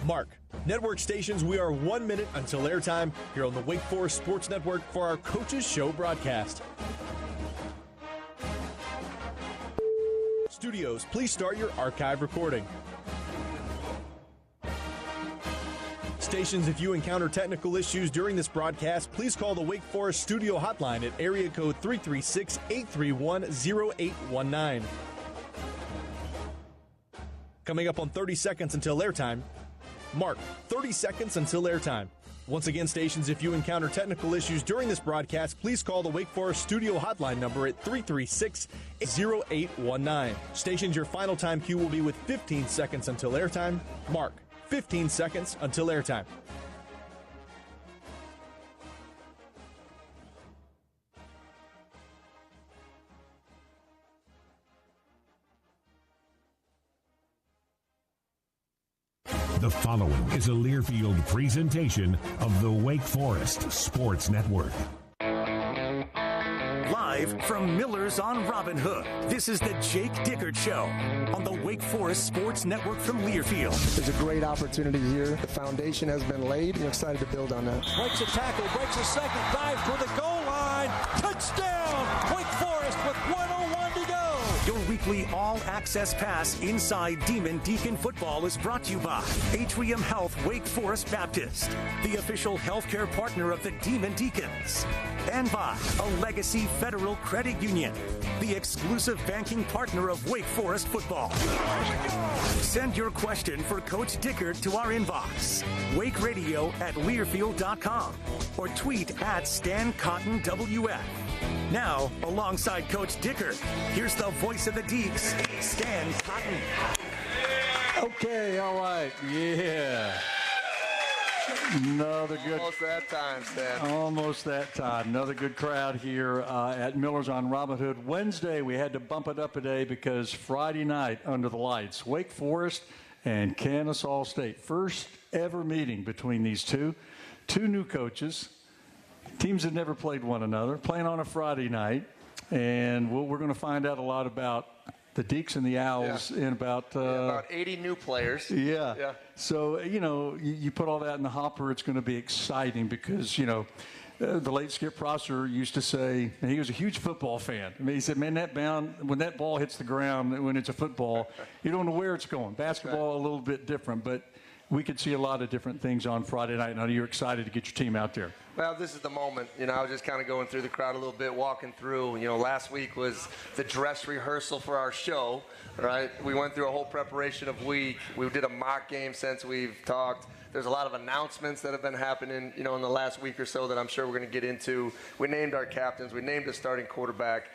Mark. Network stations, we are 1 minute until airtime here on the Wake Forest Sports Network for our Coaches Show broadcast. Studios, please start your archive recording. Stations, if you encounter technical issues during this broadcast, please call the Wake Forest Studio hotline at area code 336-831-0819. Coming up on 30 seconds until airtime, Mark, 30 seconds until airtime. Once again, stations, if you encounter technical issues during this broadcast, please call the Wake Forest Studio hotline number at 336-0819. Stations, your final time cue will be with 15 seconds until airtime. Mark, 15 seconds until airtime. The following is a Learfield presentation of the Wake Forest Sports Network. Live from Miller's on Robinhood, this is the Jake Dickert Show on the Wake Forest Sports Network from Learfield. There's a great opportunity here. The foundation has been laid. I'm excited to build on that. Breaks a tackle, breaks a second, dives for the goal line. Touchdown! Wake Forest with 1:01 to go. Your weekly all-access pass inside Demon Deacon football is brought to you by Atrium Health Wake Forest Baptist, the official healthcare partner of the Demon Deacons, and by a Legacy Federal Credit Union, the exclusive banking partner of Wake Forest football. Send your question for Coach Dickert to our inbox, wakeradio@learfield.com, or tweet at StanCottonWF. Now, alongside Coach Dickert, here's the voice of the Deeks, Stan Cotton. Okay, all right, yeah. Another good. Almost that time, Stan. Almost that time. Another good crowd here at Miller's on Robinhood. Wednesday, we had to bump it up a day because Friday night, under the lights, Wake Forest and Kennesaw State. First ever meeting between these two new coaches. Teams have never played one another, playing on a Friday night, and we're going to find out a lot about the Deeks and the Owls in about 80 new players. Yeah. So, you put all that in the hopper, it's going to be exciting because, the late Skip Prosser used to say, and he was a huge football fan. I mean, he said, man, when that ball hits the ground, when it's a football, you don't know where it's going. Basketball, a little bit different, but we could see a lot of different things on Friday night. Now, you're excited to get your team out there. Well, this is the moment. I was just kind of going through the crowd a little bit, walking through. Last week was the dress rehearsal for our show, right? We went through a whole preparation of week. We did a mock game since we've talked. There's a lot of announcements that have been happening, in the last week or so that I'm sure we're going to get into. We named our captains. We named a starting quarterback.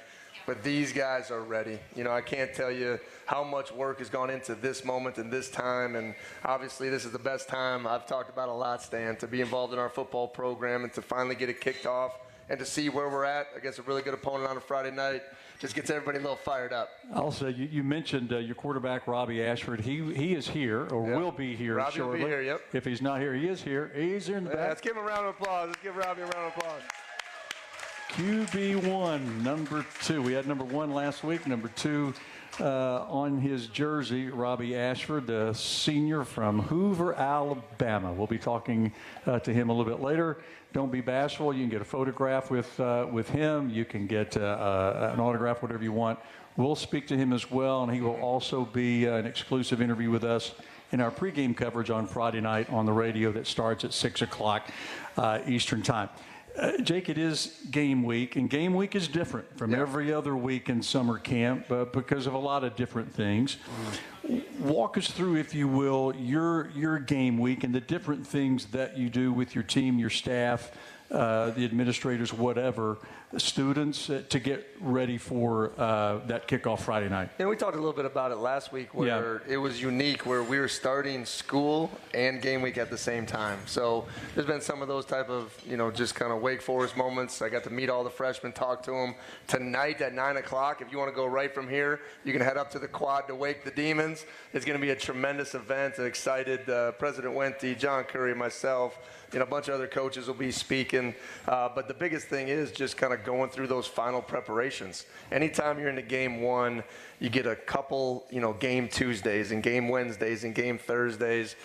But these guys are ready. I can't tell you how much work has gone into this moment and this time. And obviously, this is the best time I've talked about a lot, Stan, to be involved in our football program and to finally get it kicked off and to see where we're at against a really good opponent on a Friday night. Just gets everybody a little fired up. Also, you mentioned your quarterback, Robbie Ashford. He is here or will be here Robbie shortly. Will be here, yep. If he's not here, he is here. He's here in the back. Let's give him a round of applause. Let's give Robbie a round of applause. QB1, number 2. We had number 1 last week, number 2 on his jersey, Robbie Ashford, the senior from Hoover, Alabama. We'll be talking to him a little bit later. Don't be bashful. You can get a photograph with him. You can get an autograph, whatever you want. We'll speak to him as well, and he will also be an exclusive interview with us in our pregame coverage on Friday night on the radio that starts at 6 o'clock Eastern Time. Jake, it is game week, and game week is different from every other week in summer camp because of a lot of different things. Walk us through, if you will, your game week and the different things that you do with your team, your staff, the administrators, whatever, students to get ready for that kickoff Friday night. We talked a little bit about it last week where it was unique, where we were starting school and game week at the same time. So there's been some of those type of, just kind of Wake Forest moments. I got to meet all the freshmen, talk to them. Tonight at 9 o'clock, if you want to go right from here, you can head up to the quad to Wake the Demons. wins. It's going to be a tremendous event. I'm excited. President Wente, John Curry, myself, a bunch of other coaches will be speaking. But the biggest thing is just kind of going through those final preparations. Anytime you're into game one, you get a couple, game Tuesdays and game Wednesdays and game Thursdays.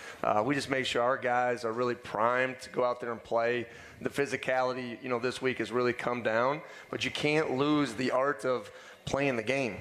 We just make sure our guys are really primed to go out there and play. The physicality, this week has really come down, but you can't lose the art of playing the game,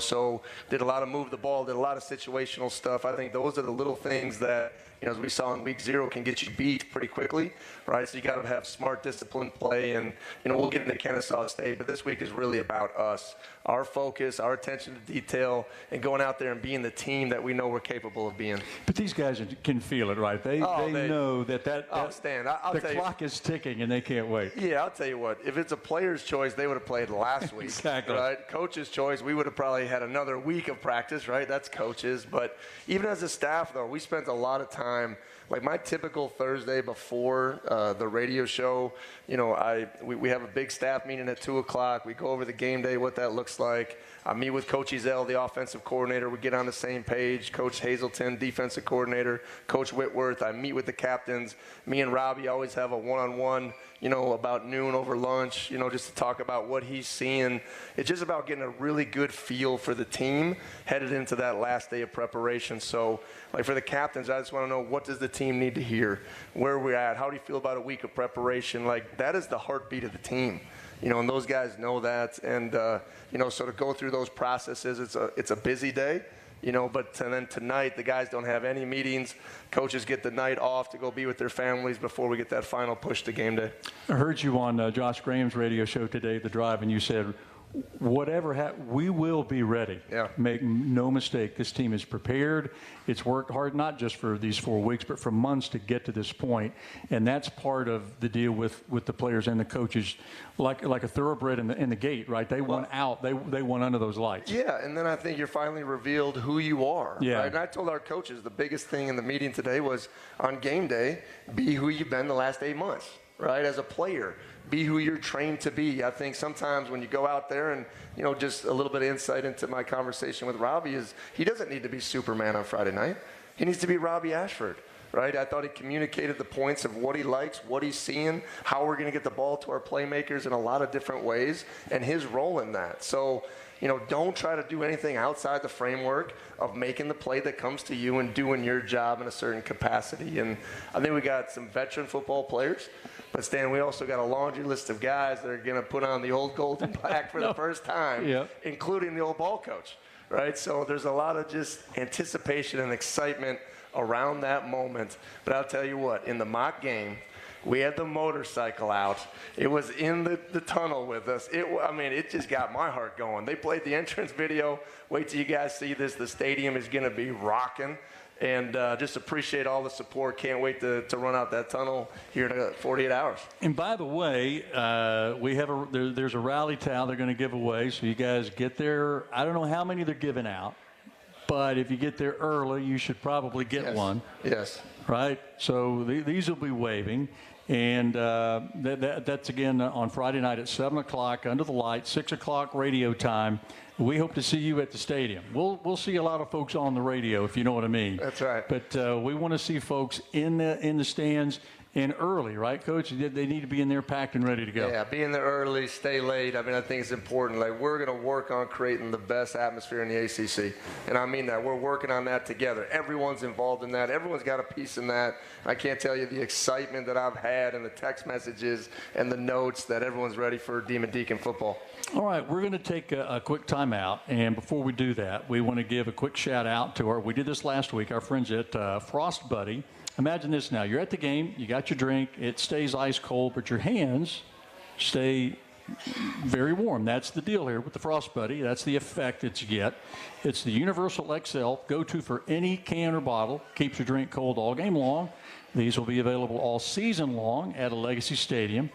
so did a lot of move the ball, did a lot of situational stuff. I think those are the little things that, as we saw in week 0, can get you beat pretty quickly, right? So you got to have smart, disciplined play, and, we'll get into Kennesaw State, but this week is really about us, our focus, our attention to detail, and going out there and being the team that we know we're capable of being. But these guys can feel it, right? They know that Stan, the clock is ticking, and they can't wait. Yeah, I'll tell you what. If it's a player's choice, they would have played last week. Exactly. Right? Coach's choice, we would have probably had another week of practice, right? That's coaches. But even as a staff, though, we spent a lot of time. Like my typical Thursday before the radio show, we have a big staff meeting at 2 o'clock. We go over the game day, what that looks like. I meet with Coach Ezell, the offensive coordinator. We get on the same page. Coach Hazelton, defensive coordinator. Coach Whitworth. I meet with the captains. Me and Robbie always have a one-on-one, about noon over lunch, just to talk about what he's seeing. It's just about getting a really good feel for the team headed into that last day of preparation. So, for the captains, I just want to know, what does the team need to hear? Where are we at? How do you feel about a week of preparation? That is the heartbeat of the team. And those guys know that. And, so to go through those processes, it's a busy day. But then tonight, the guys don't have any meetings. Coaches get the night off to go be with their families before we get that final push to game day. I heard you on Josh Graham's radio show today, The Drive, and you said, whatever we will be ready. Yeah. Make no mistake, this team is prepared. It's worked hard, not just for these 4 weeks, but for months to get to this point. And that's part of the deal with the players and the coaches, like a thoroughbred in the gate, right? They want out. They want under those lights. Yeah, and then I think you're finally revealed who you are. Yeah. Right? And I told our coaches the biggest thing in the meeting today was, on game day, be who you've been the last 8 months, right? As a player. Be who you're trained to be. I think sometimes when you go out there and, just a little bit of insight into my conversation with Robbie is he doesn't need to be Superman on Friday night. He needs to be Robbie Ashford, right? I thought he communicated the points of what he likes, what he's seeing, how we're going to get the ball to our playmakers in a lot of different ways, and his role in that. So, don't try to do anything outside the framework of making the play that comes to you and doing your job in a certain capacity. And I think we got some veteran football players. But, Stan, we also got a laundry list of guys that are going to put on the old gold and black for the first time, including the old ball coach, right? So there's a lot of just anticipation and excitement around that moment. But I'll tell you what, in the mock game, we had the motorcycle out. It was in the tunnel with us. It just got my heart going. They played the entrance video. Wait till you guys see this. The stadium is going to be rocking. And just appreciate all the support. Can't wait to run out that tunnel here in 48 hours. And by the way, we have there's a rally towel they're going to give away. So you guys get there. I don't know how many they're giving out, but if you get there early, you should probably get one. Yes. Right? So these will be waving. And that's, again, on Friday night at 7 o'clock under the lights, 6 o'clock radio time. We hope to see you at the stadium. We'll see a lot of folks on the radio, if you know what I mean. That's right. But we want to see folks in the stands and early, right, Coach? They need to be in there packed and ready to go. Yeah, be in there early, stay late. I think it's important. We're going to work on creating the best atmosphere in the ACC. And I mean that. We're working on that together. Everyone's involved in that. Everyone's got a piece in that. I can't tell you the excitement that I've had and the text messages and the notes that everyone's ready for Demon Deacon football. All right, we're going to take a quick timeout. And before we do that, we want to give a quick shout out to we did this last week, our friends at Frost Buddy. Imagine this now. You're at the game. You got your drink. It stays ice cold, but your hands stay very warm. That's the deal here with the Frost Buddy. That's the effect that you get. It's the Universal XL go-to for any can or bottle. Keeps your drink cold all game long. These will be available all season long at a Legacy Stadium.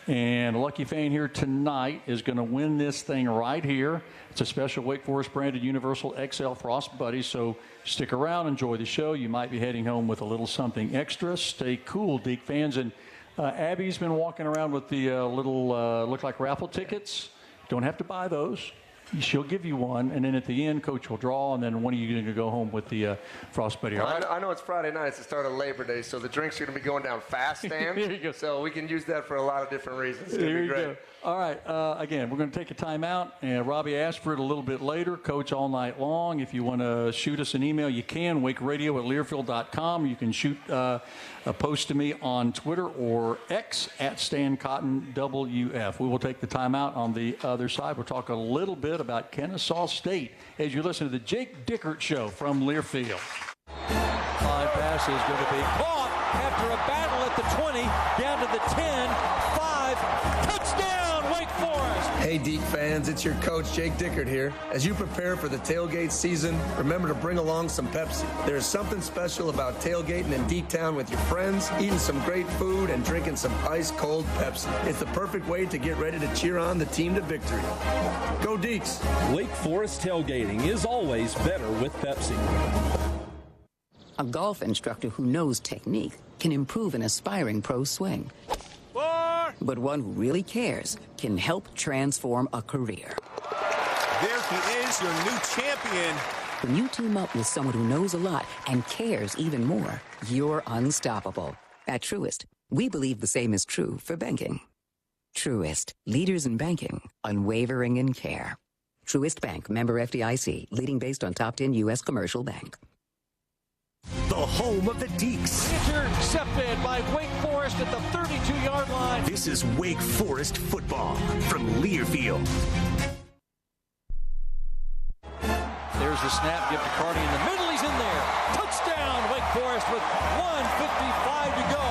And a lucky fan here tonight is going to win this thing right here. It's a special Wake Forest branded Universal XL Frost Buddy. So stick around, enjoy the show. You might be heading home with a little something extra. Stay cool, Deke fans. And Abby's been walking around with the little look like raffle tickets. Don't have to buy those. she'll give you one, and then at the end, Coach will draw, and then one of you are going to go home with the frostbite. I know it's Friday night. It's the start of Labor Day, so the drinks are going to be going down fast, Stan. There you go. So we can use that for a lot of different reasons. It's going to be great. Go. All right. Again, we're going to take a timeout, and Robbie asked for it a little bit later. Coach all night long. If you want to shoot us an email, you can. wakeradio@learfield.com. You can shoot a post to me on Twitter or X at StanCottonWF. We will take the timeout. On the other side, we'll talk a little bit about Kennesaw State as you listen to the Jake Dickert Show from Learfield. 5 passes going to be caught after a battle at the 20, down to the 10, 5, touchdown, Wake Forest. Hey, Deke fans, it's your coach, Jake Dickert here. As you prepare for the tailgate season, remember to bring along some Pepsi. There is something special about tailgating in Deketown with your friends, eating some great food, and drinking some ice-cold Pepsi. It's the perfect way to get ready to cheer on the team to victory. Go Dekes! Wake Forest tailgating is always better with Pepsi. A golf instructor who knows technique can improve an aspiring pro's swing. But one who really cares can help transform a career. There he is, your new champion. When you team up with someone who knows a lot and cares even more, you're unstoppable. At Truist, we believe the same is true for banking. Truist, leaders in banking, unwavering in care. Truist Bank, member FDIC, leading based on top 10 U.S. commercial bank. The home of the Deeks. Intercepted by Wake Forest at the 32-yard line. This is Wake Forest football from Learfield. There's the snap, give to Carney in the middle, he's in there. Touchdown, Wake Forest with 1:55 to go.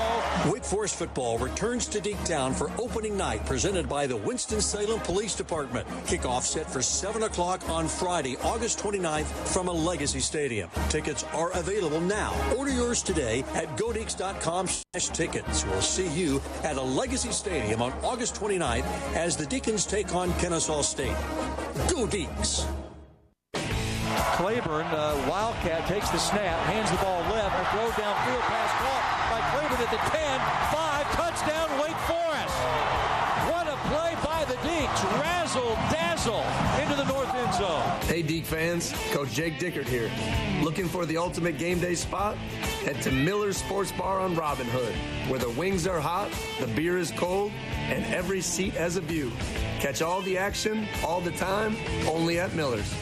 Wake Forest football returns to Dicktown for opening night, presented by the Winston-Salem Police Department. Kickoff set for 7 o'clock on Friday, August 29th from a Legacy Stadium. Tickets are available now. Order yours today at godeeks.com/tickets. We'll see you at a Legacy Stadium on August 29th as the Deacons take on Kennesaw State. Go Deeks! Claiborne, Wildcat, takes the snap, hands the ball left, a throw downfield, pass caught by Claiborne at the 10, 5, touchdown, Wake Forest. What a play by the Deeks, razzle-dazzle into the north end zone. Hey, Deke fans, Coach Jake Dickert here. Looking for the ultimate game day spot? Head to Miller's Sports Bar on Robinhood, where the wings are hot, the beer is cold, and every seat has a view. Catch all the action, all the time, only at Miller's.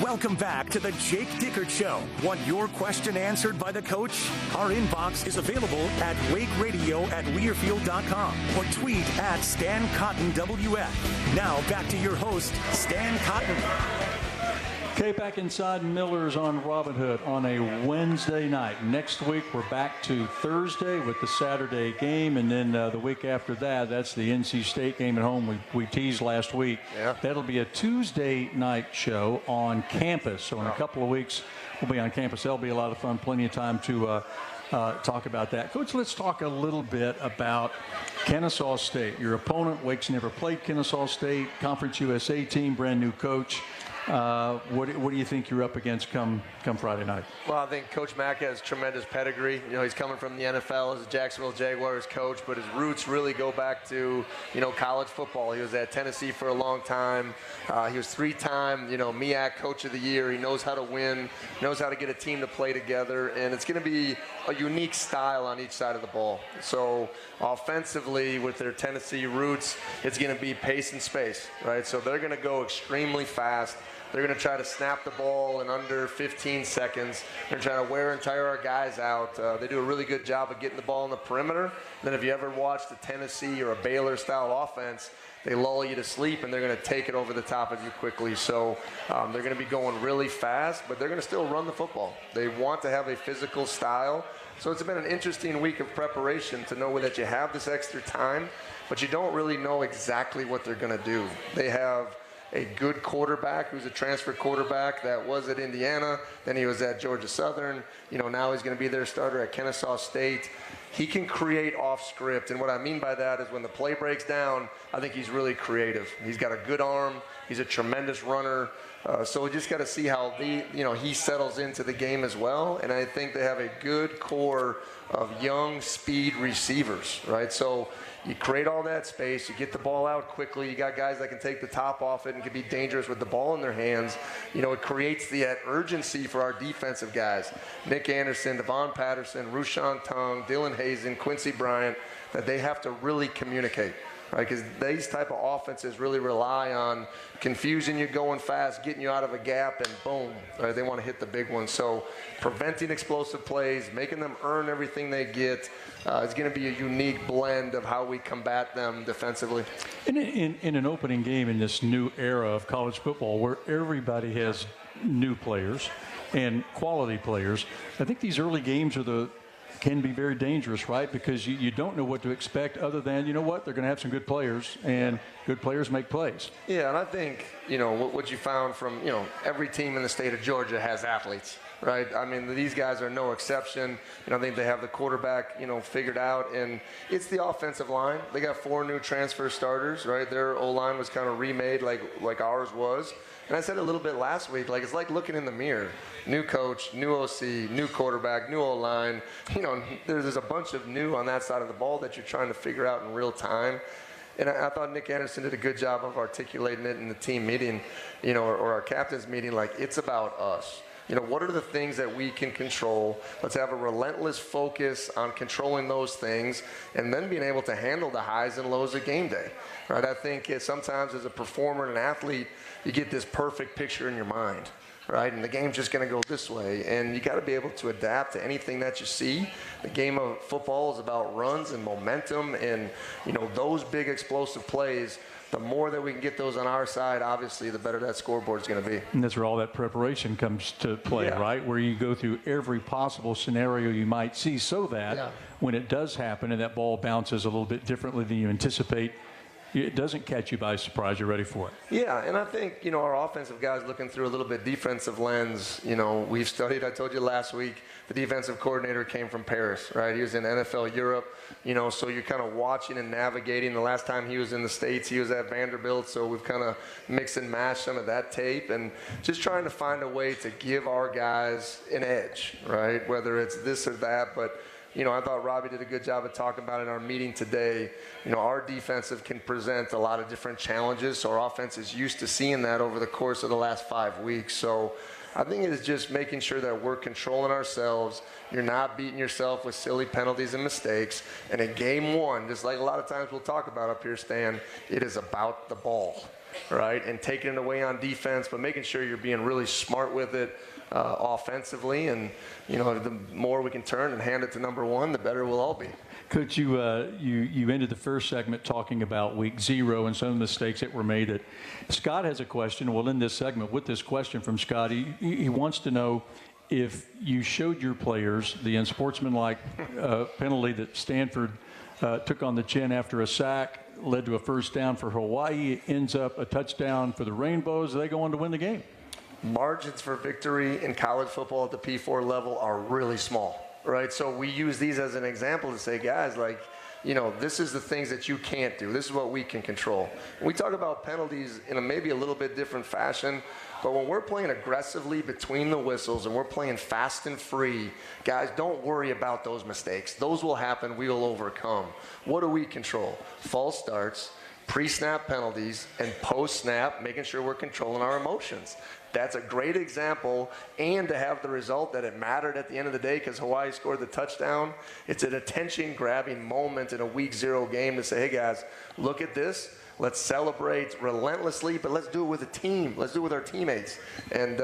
Welcome back to the Jake Dickert Show. Want your question answered by the coach? Our inbox is available at wakeradio@learfield.com or tweet at StanCottonWF. Now back to your host, Stan Cotton. Okay, back inside Miller's on Robinhood on a Wednesday night. Next week, we're back to Thursday with the Saturday game, and then the week after that, that's the NC State game at home we teased last week. Yeah. That'll be a Tuesday night show on campus. So in a couple of weeks, we'll be on campus. That'll be a lot of fun, plenty of time to talk about that. Coach, let's talk a little bit about Kennesaw State. Your opponent, Wake's never played Kennesaw State, Conference USA team, brand new coach. What do you think you're up against come Friday night? Well, I think Coach Mack has tremendous pedigree. You know, he's coming from the NFL as a Jacksonville Jaguars coach, but his roots really go back to, college football. He was at Tennessee for a long time. He was 3-time, MEAC Coach of the Year. He knows how to win, knows how to get a team to play together, and it's going to be a unique style on each side of the ball. So offensively, with their Tennessee roots, it's going to be pace and space, right? So they're going to go extremely fast. They're going to try to snap the ball in under 15 seconds. They're trying to wear and tire our guys out. They do a really good job of getting the ball in the perimeter. Then if you ever watched a Tennessee or a Baylor-style offense, they lull you to sleep, and they're going to take it over the top of you quickly. So they're going to be going really fast, but they're going to still run the football. They want to have a physical style. So it's been an interesting week of preparation to know that you have this extra time, but you don't really know exactly what they're going to do. They have a good quarterback who's a transfer quarterback that was at Indiana, then he was at Georgia Southern. Now he's going to be their starter at Kennesaw State. He can create off script, and what I mean by that is when the play breaks down, I think he's really creative. He's got a good arm. He's a tremendous runner. So we just got to see how he settles into the game as well. And I think they have a good core of young speed receivers, right? So you create all that space, you get the ball out quickly, you got guys that can take the top off it and can be dangerous with the ball in their hands. It creates the urgency for our defensive guys. Nick Anderson, Devon Patterson, Rushan Tung, Dylan Hazen, Quincy Bryant, that they have to really communicate. Right, because these type of offenses really rely on confusing you, going fast, getting you out of a gap, and boom, right, they want to hit the big one. So preventing explosive plays, making them earn everything they get, is going to be a unique blend of how we combat them defensively. In an opening game in this new era of college football where everybody has new players and quality players, I think these early games can be very dangerous, right? Because you don't know what to expect other than, they're going to have some good players, and good players make plays. Yeah, and I think, what you found from, every team in the state of Georgia has athletes, right? I mean, these guys are no exception. I think they have the quarterback, figured out, and it's the offensive line. They got 4 new transfer starters, right? Their O-line was kind of remade like ours was. And I said a little bit last week, it's like looking in the mirror. New coach, new OC, new quarterback, new O-line. There's a bunch of new on that side of the ball that you're trying to figure out in real time. And I thought Nick Anderson did a good job of articulating it in the team meeting, or our captain's meeting, it's about us. What are the things that we can control? Let's have a relentless focus on controlling those things and then being able to handle the highs and lows of game day, right? I think sometimes as a performer and an athlete, you get this perfect picture in your mind, right? And the game's just going to go this way. And you got to be able to adapt to anything that you see. The game of football is about runs and momentum and, those big explosive plays. The more that we can get those on our side, obviously, the better that scoreboard is going to be. And that's where all that preparation comes to play, right? Where you go through every possible scenario you might see so that when it does happen and that ball bounces a little bit differently than you anticipate, it doesn't catch you by surprise. You're ready for it. Yeah, and I think, our offensive guys looking through a little bit defensive lens, we've studied, I told you last week, the defensive coordinator came from Paris, right? He was in NFL Europe, so you're kind of watching and navigating. The last time he was in the States, he was at Vanderbilt, so we've kind of mixed and matched some of that tape and just trying to find a way to give our guys an edge, right? Whether it's this or that, but I thought Robbie did a good job of talking about it in our meeting today. Our defensive can present a lot of different challenges, so our offense is used to seeing that over the course of the last 5 weeks. So I think it is just making sure that we're controlling ourselves. You're not beating yourself with silly penalties and mistakes. And in game one, just like a lot of times we'll talk about up here, Stan, it is about the ball, right? And taking it away on defense, but making sure you're being really smart with it offensively. And, the more we can turn and hand it to number one, the better we'll all be. Coach, you ended the first segment talking about week 0 and some of the mistakes that were made. Scott has a question. We'll end this segment with this question from Scott. He wants to know if you showed your players the unsportsmanlike penalty that Stanford took on the chin after a sack, led to a first down for Hawaii. It ends up a touchdown for the Rainbows. They go on to win the game. Margins for victory in college football at the P4 level are really small. Right, so we use these as an example to say, guys, this is the things that you can't do. This is what we can control. We talk about penalties in maybe a little bit different fashion, but when we're playing aggressively between the whistles and we're playing fast and free, guys, don't worry about those mistakes. Those will happen. We will overcome. What do we control? False starts, pre-snap penalties, and post-snap, making sure we're controlling our emotions. That's a great example, and to have the result that it mattered at the end of the day because Hawaii scored the touchdown. It's an attention-grabbing moment in a week 0 game to say, hey, guys, look at this. Let's celebrate relentlessly, but let's do it with a team. Let's do it with our teammates. And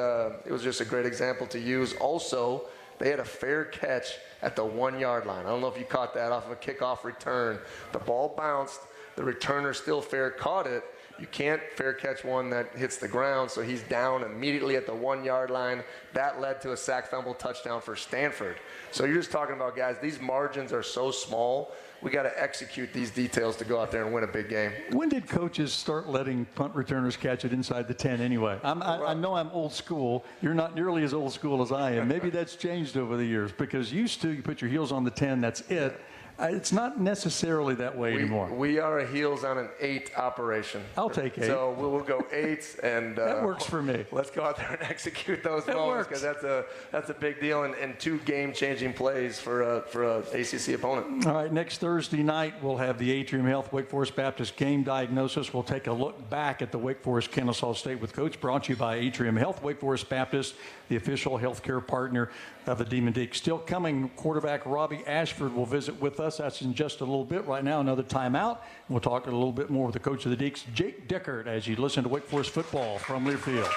it was just a great example to use. Also, they had a fair catch at the 1-yard line. I don't know if you caught that off of a kickoff return. The ball bounced. The returner still fair caught it. You can't fair catch one that hits the ground, so he's down immediately at the 1-yard line. That led to a sack fumble touchdown for Stanford. So you're just talking about, guys, these margins are so small. We got to execute these details to go out there and win a big game. When did coaches start letting punt returners catch it inside the 10 anyway? I know I'm old school. You're not nearly as old school as I am. Maybe that's changed over the years, because used to, you put your heels on the 10, that's it. It's not necessarily that way anymore. We are a heels on an 8 operation. I'll take 8. So we'll go 8, and that works for me. Let's go out there and execute those moments, because that's a big deal, and 2 game-changing plays for a ACC opponent. All right, next Thursday night we'll have the Atrium Health Wake Forest Baptist game diagnosis. We'll take a look back at the Wake Forest Kennesaw State with Coach, brought to you by Atrium Health. Wake Forest Baptist, the official healthcare partner of the Demon Deacs. Still coming, quarterback Robbie Ashford will visit with us. That's in just a little bit. Right now, another timeout. We'll talk a little bit more with the coach of the Deacs, Jake Dickert, as you listen to Wake Forest football from Learfield.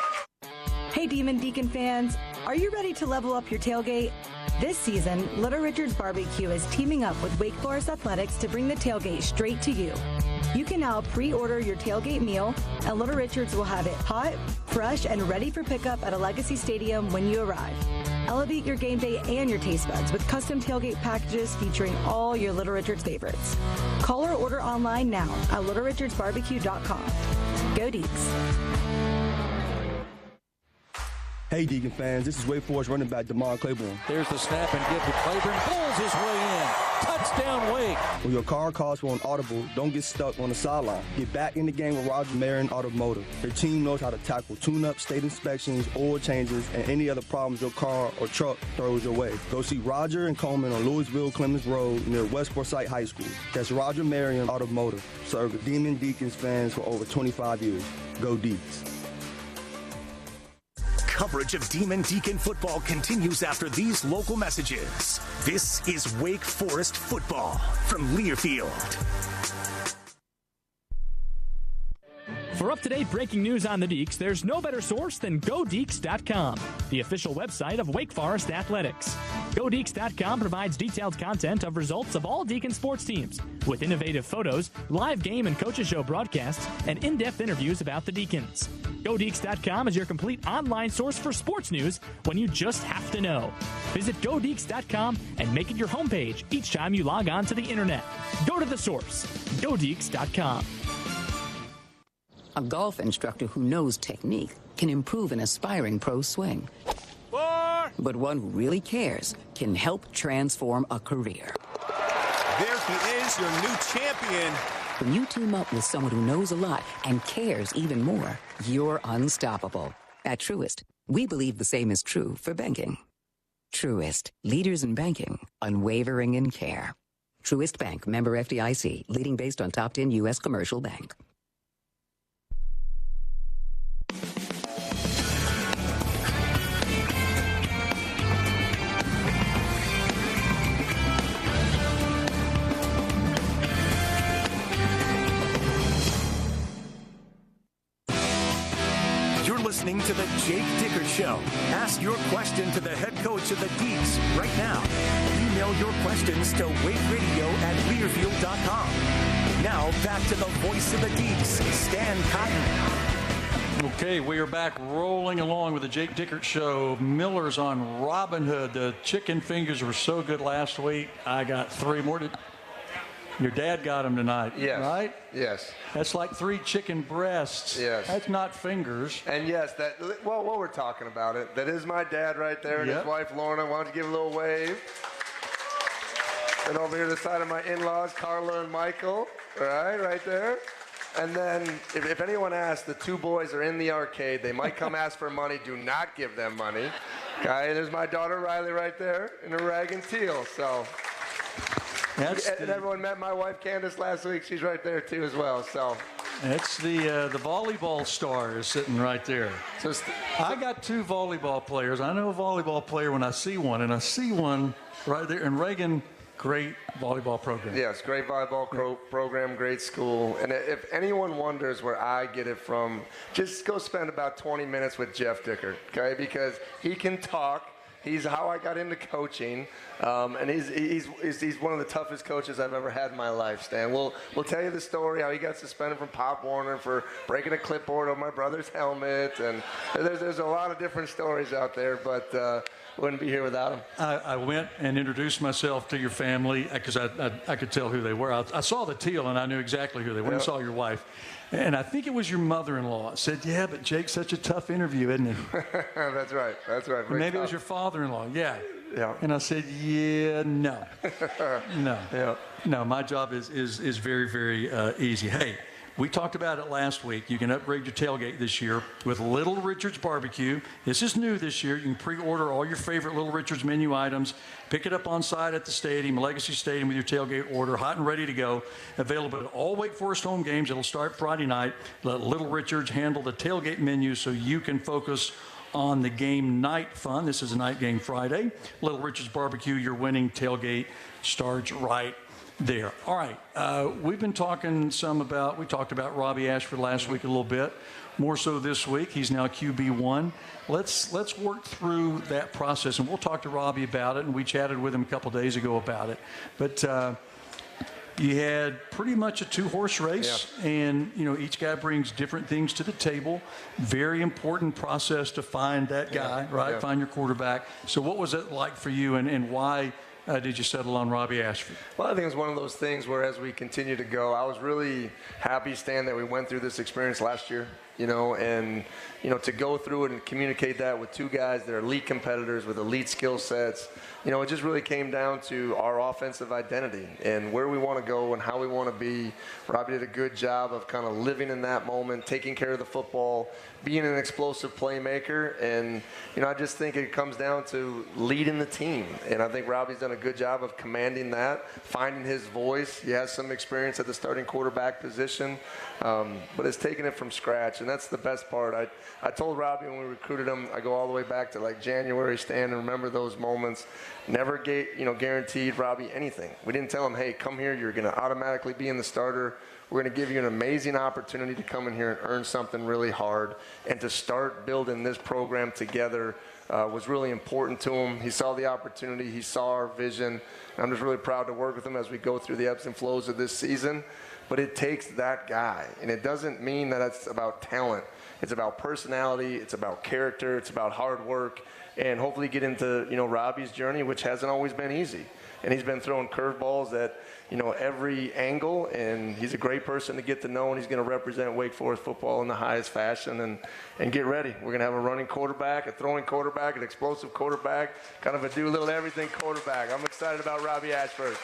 Hey, Demon Deacon fans. Are you ready to level up your tailgate? This season, Little Richard's Barbecue is teaming up with Wake Forest Athletics to bring the tailgate straight to you. You can now pre-order your tailgate meal, and Little Richard's will have it hot, fresh, and ready for pickup at a Legacy Stadium when you arrive. Elevate your game day and your taste buds with custom tailgate packages featuring all your Little Richard's favorites. Call or order online now at littlerichardsbarbecue.com. Go Deacs. Hey, Deacon fans, this is Wake Forest running back DeMond Claiborne. There's the snap and give to Claiborne. Pulls his way in. Touchdown, Wake. When your car calls for an audible, don't get stuck on the sideline. Get back in the game with Roger Marion Automotive. Their team knows how to tackle tune-ups, state inspections, oil changes, and any other problems your car or truck throws your way. Go see Roger and Coleman on Louisville Clemens Road near West Forsyth High School. That's Roger Marion Automotive. Serve the Demon Deacons fans for over 25 years. Go Deacons. Coverage of Demon Deacon football continues after these local messages. This is Wake Forest football from Learfield. For up-to-date breaking news on the Deacs, there's no better source than GoDeacs.com, the official website of Wake Forest Athletics. GoDeacs.com provides detailed content of results of all Deacon sports teams, with innovative photos, live game and coaches show broadcasts, and in-depth interviews about the Deacons. GoDeacs.com is your complete online source for sports news when you just have to know. Visit GoDeacs.com and make it your homepage each time you log on to the internet. Go to the source, GoDeacs.com. A golf instructor who knows technique can improve an aspiring pro's swing. But one who really cares can help transform a career. There he is, your new champion. When you team up with someone who knows a lot and cares even more, you're unstoppable. At Truist, we believe the same is true for banking. Truist, leaders in banking, unwavering in care. Truist Bank, member FDIC, leading based on top 10 U.S. commercial bank. Listening to the Jake Dickert Show. Ask your question to the head coach of the Deacs right now. Email your questions to wakeradio@learfield.com. Now back to the voice of the Deacs, Stan Cotton. Okay, we are back rolling along with the Jake Dickert Show. Miller's on Robinhood. The chicken fingers were so good last week. I got 3 more. Your dad got them tonight, right? Yes. That's like 3 chicken breasts. Yes. That's not fingers. And yes, well, what we're talking about it. That is my dad right there and his wife, Lorna. Why don't you give a little wave? And over here to the side of my in-laws, Carla and Michael. All right there. And then if anyone asks, the 2 boys are in the arcade. They might come ask for money. Do not give them money. Okay, there's my daughter, Riley, right there in a rag and teal. So... and everyone met my wife Candace last week. She's right there too as well. So that's the volleyball star is sitting right there. So I got 2 volleyball players. I know a volleyball player when I see one, and I see one right there. And Reagan, great volleyball program. Yes, great volleyball program, great school. And if anyone wonders where I get it from, just go spend about 20 minutes with Jeff Dickert, okay? Because he can talk. He's how I got into coaching, and he's one of the toughest coaches I've ever had in my life, Stan. We'll tell you the story, how he got suspended from Pop Warner for breaking a clipboard on my brother's helmet, and there's a lot of different stories out there, but wouldn't be here without him. I went and introduced myself to your family because I could tell who they were. I saw the teal, and I knew exactly who they were. I saw your wife. And I think it was your mother-in-law said, yeah, but Jake's such a tough interview, isn't he? That's right. Maybe it was your father-in-law. Yeah. And I said, yeah, no. No, my job is very, very easy. Hey, we talked about it last week. You can upgrade your tailgate this year with Little Richard's Barbecue. This is new this year. You can pre-order all your favorite Little Richard's menu items. Pick it up on site at the stadium, Legacy Stadium, with your tailgate order, hot and ready to go. Available at all Wake Forest home games. It'll start Friday night. Let Little Richard's handle the tailgate menu so you can focus on the game night fun. This is a night game Friday. Little Richard's Barbecue, your winning tailgate starts right there. All right, we've been talking we talked about Robbie Ashford last week a little bit, more so this week. He's now QB1. Let's work through that process, and we'll talk to Robbie about it, and we chatted with him a couple days ago about it. But you had pretty much a two-horse race, and each guy brings different things to the table. Very important process to find that guy, right? Find your quarterback. So what was it like for you, and why did you settle on Robbie Ashford? Well, I think it's one of those things where as we continue to go, I was really happy, Stan, that we went through this experience last year, and to go through it and communicate that with two guys that are elite competitors with elite skill sets. It just really came down to our offensive identity and where we want to go and how we want to be. Robbie did a good job of kind of living in that moment, taking care of the football, being an explosive playmaker. And, I just think it comes down to leading the team. And I think Robbie's done a good job of commanding that, finding his voice. He has some experience at the starting quarterback position, but has taken it from scratch. And that's the best part. I told Robbie when we recruited him, I go all the way back to like January, Stan, and remember those moments. Never guaranteed Robbie anything. We didn't tell him, hey, come here, you're going to automatically be in the starter. We're going to give you an amazing opportunity to come in here and earn something really hard. And to start building this program together was really important to him. He saw the opportunity. He saw our vision. I'm just really proud to work with him as we go through the ebbs and flows of this season. But it takes that guy. And it doesn't mean that it's about talent. It's about personality. It's about character. It's about hard work. And hopefully get into, Robbie's journey, which hasn't always been easy. And he's been throwing curveballs at, every angle. And he's a great person to get to know, and he's going to represent Wake Forest football in the highest fashion. And get ready. We're going to have a running quarterback, a throwing quarterback, an explosive quarterback, kind of a do a little everything quarterback. I'm excited about Robbie Ashford.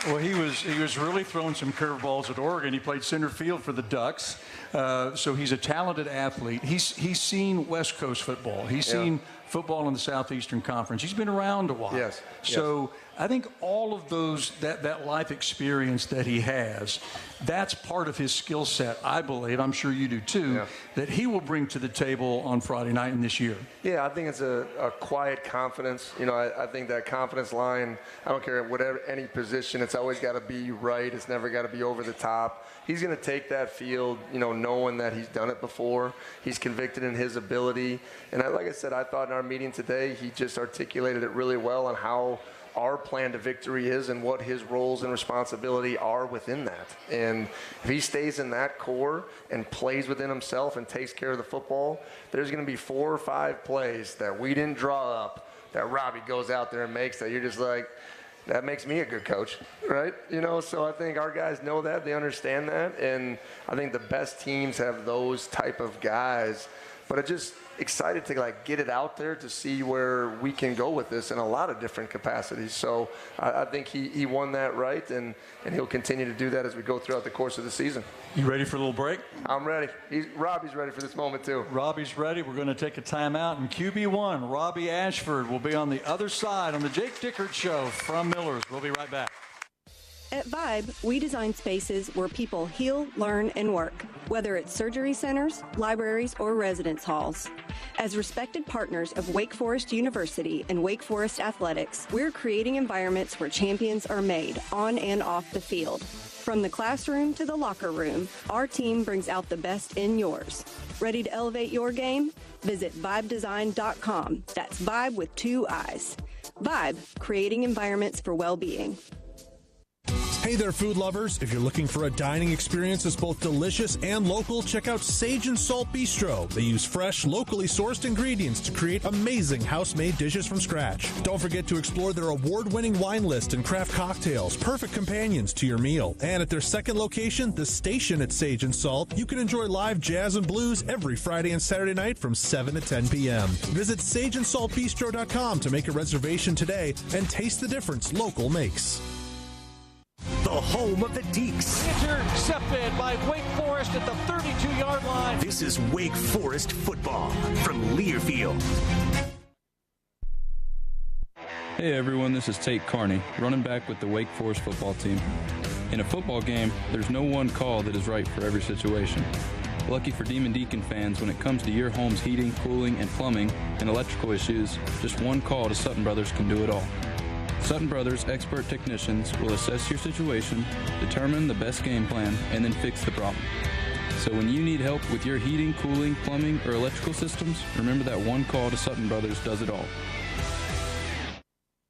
Well, he was really throwing some curveballs at Oregon. He played center field for the Ducks, so he's a talented athlete. He's seen West Coast football. He's seen football in the Southeastern Conference. He's been around a while. Yes. So I think all of those, that life experience that he has, that's part of his skill set, I believe. I'm sure you do too, that he will bring to the table on Friday night and this year. Yeah, I think it's a quiet confidence. I think that confidence line, I don't care whatever, any position, it's always got to be right. It's never got to be over the top. He's going to take that field, knowing that he's done it before. He's convicted in his ability. And like I said, I thought in our meeting today, he just articulated it really well on how our plan to victory is and what his roles and responsibility are within that. And if he stays in that core and plays within himself and takes care of the football, there's going to be 4 or 5 plays that we didn't draw up that Robbie goes out there and makes that you're just like, that makes me a good coach, right? So I think our guys know that. They understand that. And I think the best teams have those type of guys. But I'm just excited to get it out there to see where we can go with this in a lot of different capacities. So I think he won that right, and he'll continue to do that as we go throughout the course of the season. You ready for a little break? I'm ready. Robbie's ready for this moment too. Robbie's ready. We're going to take a timeout, and QB1, Robbie Ashford, will be on the other side on the Jake Dickert Show from Millers. We'll be right back. At Vibe, we design spaces where people heal, learn, and work, whether it's surgery centers, libraries, or residence halls. As respected partners of Wake Forest University and Wake Forest Athletics, we're creating environments where champions are made on and off the field. From the classroom to the locker room, our team brings out the best in yours. Ready to elevate your game? Visit vibedesign.com. That's Vibe with 2 I's. Vibe, creating environments for well-being. Hey there, food lovers. If you're looking for a dining experience that's both delicious and local, check out Sage and Salt Bistro. They use fresh, locally sourced ingredients to create amazing house-made dishes from scratch. Don't forget to explore their award-winning wine list and craft cocktails, perfect companions to your meal. And at their second location, The Station at Sage and Salt, you can enjoy live jazz and blues every Friday and Saturday night from 7 to 10 p.m. Visit sageandsaltbistro.com to make a reservation today and taste the difference local makes. The home of the Deeks. Intercepted by Wake Forest at the 32-yard line. This is Wake Forest football from Learfield. Hey everyone, this is Tate Carney, running back with the Wake Forest football team. In a football game, there's no one call that is right for every situation. Lucky for Demon Deacon fans, when it comes to your home's heating, cooling, and plumbing and electrical issues, just one call to Sutton Brothers can do it all. Sutton Brothers expert technicians will assess your situation, determine the best game plan, and then fix the problem. So when you need help with your heating, cooling, plumbing, or electrical systems, remember that one call to Sutton Brothers does it all.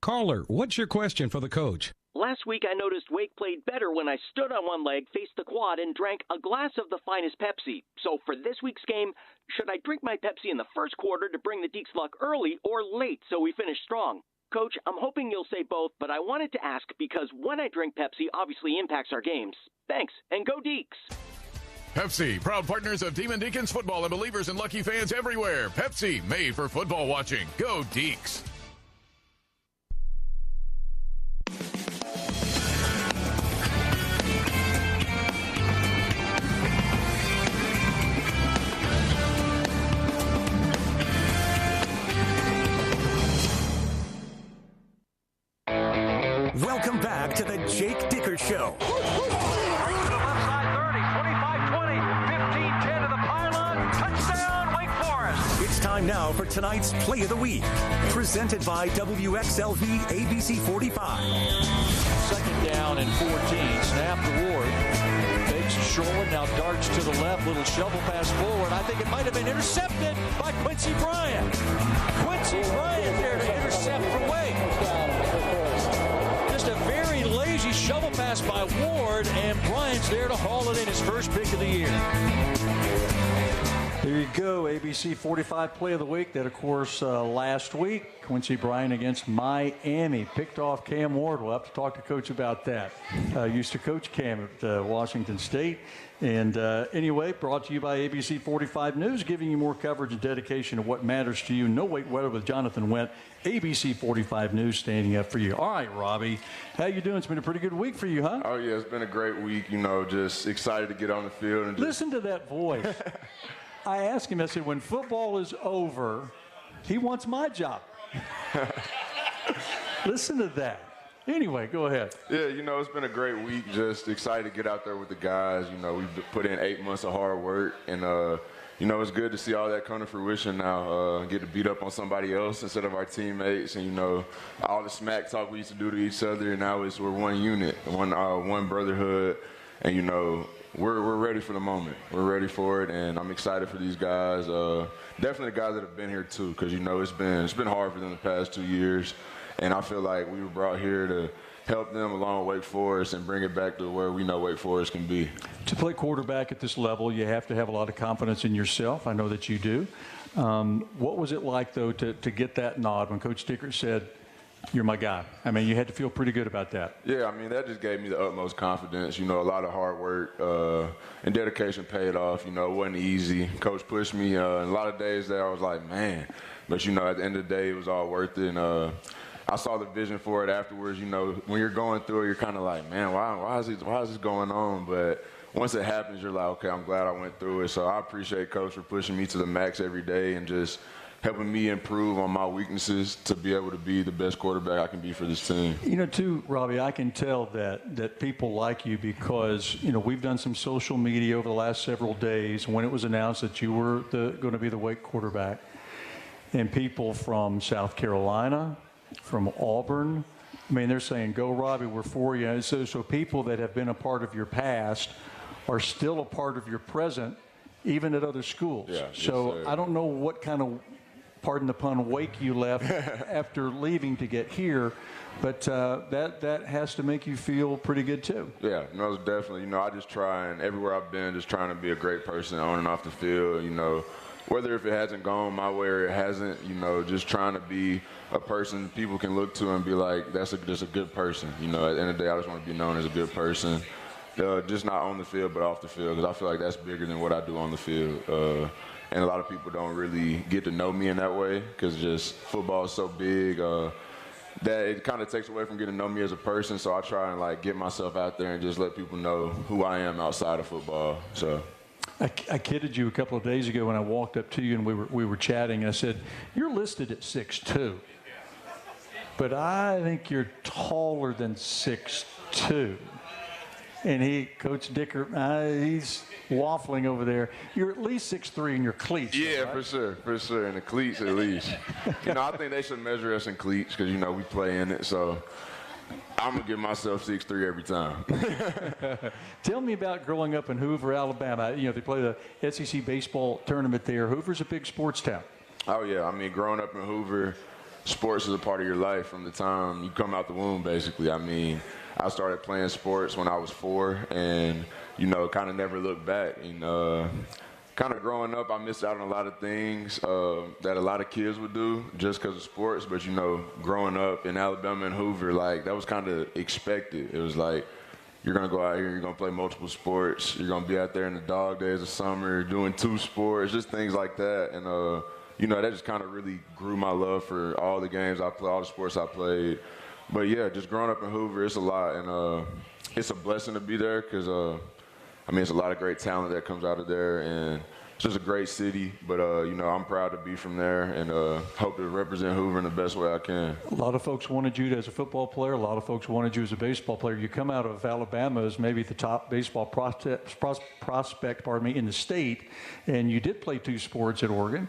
Caller, what's your question for the coach? Last week I noticed Wake played better when I stood on one leg, faced the quad, and drank a glass of the finest Pepsi. So for this week's game, should I drink my Pepsi in the first quarter to bring the Deeks luck early or late so we finish strong? Coach, I'm hoping you'll say both, but I wanted to ask because when I drink Pepsi obviously impacts our games. Thanks, and go Deeks! Pepsi, proud partners of Demon Deacons football and believers in Lucky fans everywhere. Pepsi, made for football watching. Go Deeks! Welcome back to the Jake Dickert Show. To the left side, 30, 25-20, 15-10 to the pylon. Touchdown, Wake Forest. It's time now for tonight's Play of the Week, presented by WXLV ABC 45. Second down and 14. Snap to Ward. Fakes short, now darts to the left. Little shovel pass forward. I think it might have been intercepted by Quincy Bryant. Quincy Bryant there to intercept for Wake. Just a very lazy shovel pass by Ward, and Bryant's there to haul it in, his first pick of the year. There you go, ABC 45 Play of the Week. That, of course, last week, Quincy Bryant against Miami picked off Cam Ward. We'll have to talk to Coach about that. Used to coach Cam at Washington State. And anyway, brought to you by ABC 45 News, giving you more coverage and dedication of what matters to you. No Wait Weather with Jonathan Went. ABC 45 News standing up for you. All right, Robbie, how you doing? It's been a pretty good week for you, huh? Oh, yeah, it's been a great week. You know, just excited to get on the field. And Listen to that voice. I asked him, I said, when football is over, he wants my job. Listen to that. Anyway, go ahead. Yeah, you know, it's been a great week. Just excited to get out there with the guys. You know, we've put in 8 months of hard work. And, you know, it's good to see all that come to fruition now. Get to beat up on somebody else instead of our teammates. And, you know, all the smack talk we used to do to each other. And now we're one unit, one brotherhood. And, you know, we're ready for the moment. We're ready for it, and I'm excited for these guys. Definitely the guys that have been here too, because you know it's been hard for them the past 2 years, and I feel like we were brought here to help them along with Wake Forest and bring it back to where we know Wake Forest can be. To play quarterback at this level, you have to have a lot of confidence in yourself. I know that you do. What was it like though to get that nod when Coach Dickert said, "You're my guy"? I mean, you had to feel pretty good about that. Yeah, I mean, that just gave me the utmost confidence. You know, a lot of hard work and dedication paid off. You know, it wasn't easy. Coach pushed me. A lot of days there I was like, man. But, you know, at the end of the day, it was all worth it. And I saw the vision for it afterwards. You know, when you're going through it, you're kind of like, man, why is this going on? But once it happens, you're like, okay, I'm glad I went through it. So I appreciate Coach for pushing me to the max every day and just helping me improve on my weaknesses to be able to be the best quarterback I can be for this team. You know, too, Robbie, I can tell that people like you because, you know, we've done some social media over the last several days when it was announced that you were going to be the Wake quarterback. And people from South Carolina, from Auburn, I mean, they're saying, go, Robbie, we're for you. And so people that have been a part of your past are still a part of your present, even at other schools. Yeah, so yes, I don't know what kind of, pardon the pun, wake you left after leaving to get here, but that has to make you feel pretty good too. Yeah, no, definitely. You know, I just try, and everywhere I've been, just trying to be a great person on and off the field, you know. Whether if it hasn't gone my way or it hasn't, you know, just trying to be a person people can look to and be like, that's just a good person. You know, at the end of the day, I just want to be known as a good person, just not on the field but off the field, because I feel like that's bigger than what I do on the field. And a lot of people don't really get to know me in that way because just football is so big that it kind of takes away from getting to know me as a person. So I try and, like, get myself out there and just let people know who I am outside of football. So. I kidded you a couple of days ago when I walked up to you and we were chatting. And I said, you're listed at 6'2", but I think you're taller than 6'2". And Coach Dickert, he's waffling over there. You're at least 6'3" in your cleats. Yeah, right? for sure. In the cleats at least. You know, I think they should measure us in cleats because, you know, we play in it. So I'm going to give myself 6'3" every time. Tell me about growing up in Hoover, Alabama. You know, they play the SEC baseball tournament there. Hoover's a big sports town. Oh, yeah. I mean, growing up in Hoover, sports is a part of your life from the time you come out the womb, basically. I mean, I started playing sports when I was 4 and, you know, kind of never looked back. And kind of growing up, I missed out on a lot of things that a lot of kids would do just because of sports. But, you know, growing up in Alabama and Hoover, like, that was kind of expected. It was like, you're going to go out here, you're going to play multiple sports. You're going to be out there in the dog days of summer doing 2 sports, just things like that. And, you know, that just kind of really grew my love for all the games I play, all the sports I played. But, yeah, just growing up in Hoover, it's a lot. And it's a blessing to be there because, I mean, it's a lot of great talent that comes out of there. And it's just a great city. But, you know, I'm proud to be from there and hope to represent Hoover in the best way I can. A lot of folks wanted you as a football player. A lot of folks wanted you as a baseball player. You come out of Alabama as maybe the top baseball prospect in the state, and you did play 2 sports at Oregon.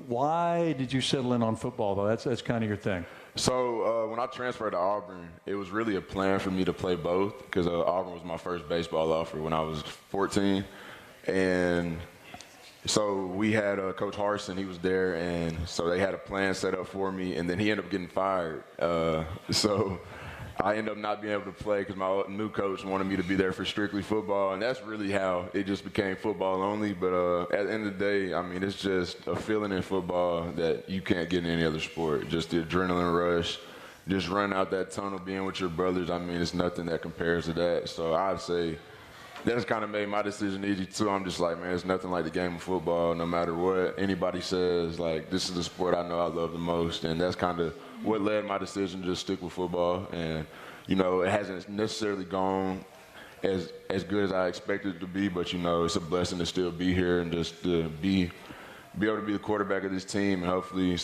Why did you settle in on football, though? That's kind of your thing. So when I transferred to Auburn, it was really a plan for me to play both because Auburn was my first baseball offer when I was 14. And so we had Coach Harsin, he was there, and so they had a plan set up for me, and then he ended up getting fired. So I ended up not being able to play because my new coach wanted me to be there for strictly football, and that's really how it just became football only. But at the end of the day, I mean, it's just a feeling in football that you can't get in any other sport. Just the adrenaline rush, just running out that tunnel, being with your brothers. I mean, it's nothing that compares to that. So I'd say that's kind of made my decision easy, too. I'm just like, man, it's nothing like the game of football. No matter what anybody says, like, this is the sport I know I love the most. And that's kind of what led my decision to just stick with football. And, you know, it hasn't necessarily gone as good as I expected it to be, but, you know, it's a blessing to still be here and just to be able to be the quarterback of this team and hopefully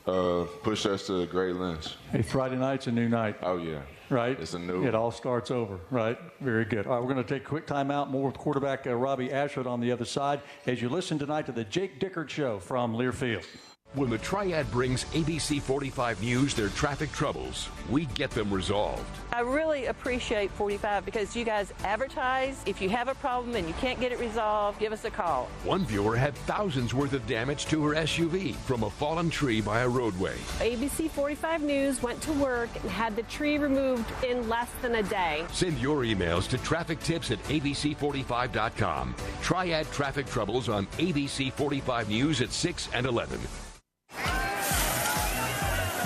push us to great lengths. Hey, Friday night's a new night. Oh, yeah. Right? It's a new. It all starts over, right? Very good. All right, we're going to take a quick timeout. More with quarterback Robbie Ashford on the other side as you listen tonight to the Jake Dickert Show from Learfield. When the Triad brings ABC 45 News their traffic troubles, we get them resolved. I really appreciate 45 because you guys advertise. If you have a problem and you can't get it resolved, give us a call. One viewer had thousands worth of damage to her SUV from a fallen tree by a roadway. ABC 45 News went to work and had the tree removed in less than a day. Send your emails to traffictips@abc45.com. Triad traffic troubles on ABC 45 News at 6 and 11.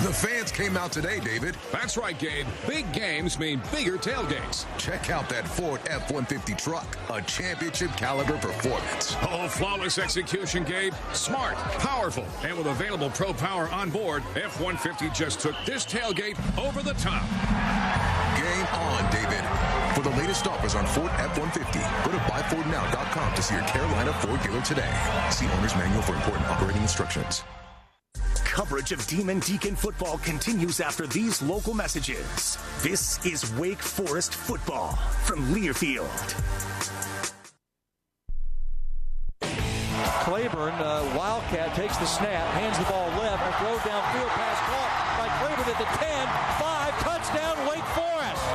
The fans came out today, David. That's right, Gabe. Big games mean bigger tailgates. Check out that Ford F-150 truck, a championship caliber performance. Oh, flawless execution, Gabe. Smart, powerful, and with available Pro Power on board, F-150 just took this tailgate over the top. Game on, David. For the latest offers on Ford F-150, go to buyfordnow.com to see your Carolina Ford dealer today. See owner's manual for important operating instructions. Coverage of Demon Deacon football continues after these local messages. This is Wake Forest football from Learfield. Claiborne, Wildcat, takes the snap, hands the ball left, a throw downfield, pass caught by Claiborne at the 10, 5, touchdown, Wake Forest.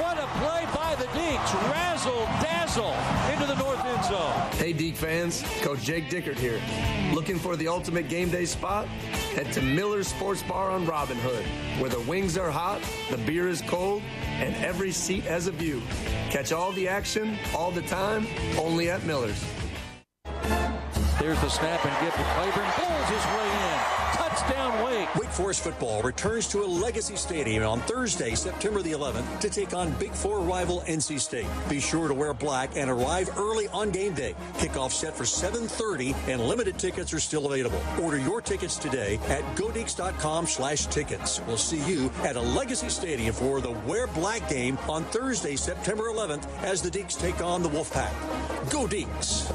What a play by the Deeks, razzle-dazzle into the north end zone. Hey, Deke fans, Coach Jake Dickert here. Looking for the ultimate game day spot? Head to Miller's Sports Bar on Robinhood, where the wings are hot, the beer is cold, and every seat has a view. Catch all the action, all the time, only at Miller's. There's the snap and give to Claiborne. Pulls his way in. Touchdown, Wake. Wake Forest football returns to a Legacy Stadium on Thursday, September the 11th, to take on Big Four rival NC State. Be sure to wear black and arrive early on game day. Kickoff set for 7:30, and limited tickets are still available. Order your tickets today at godeeks.com/tickets. We'll see you at a Legacy Stadium for the Wear Black game on Thursday, September 11th, as the Deeks take on the Wolfpack. Go Deeks!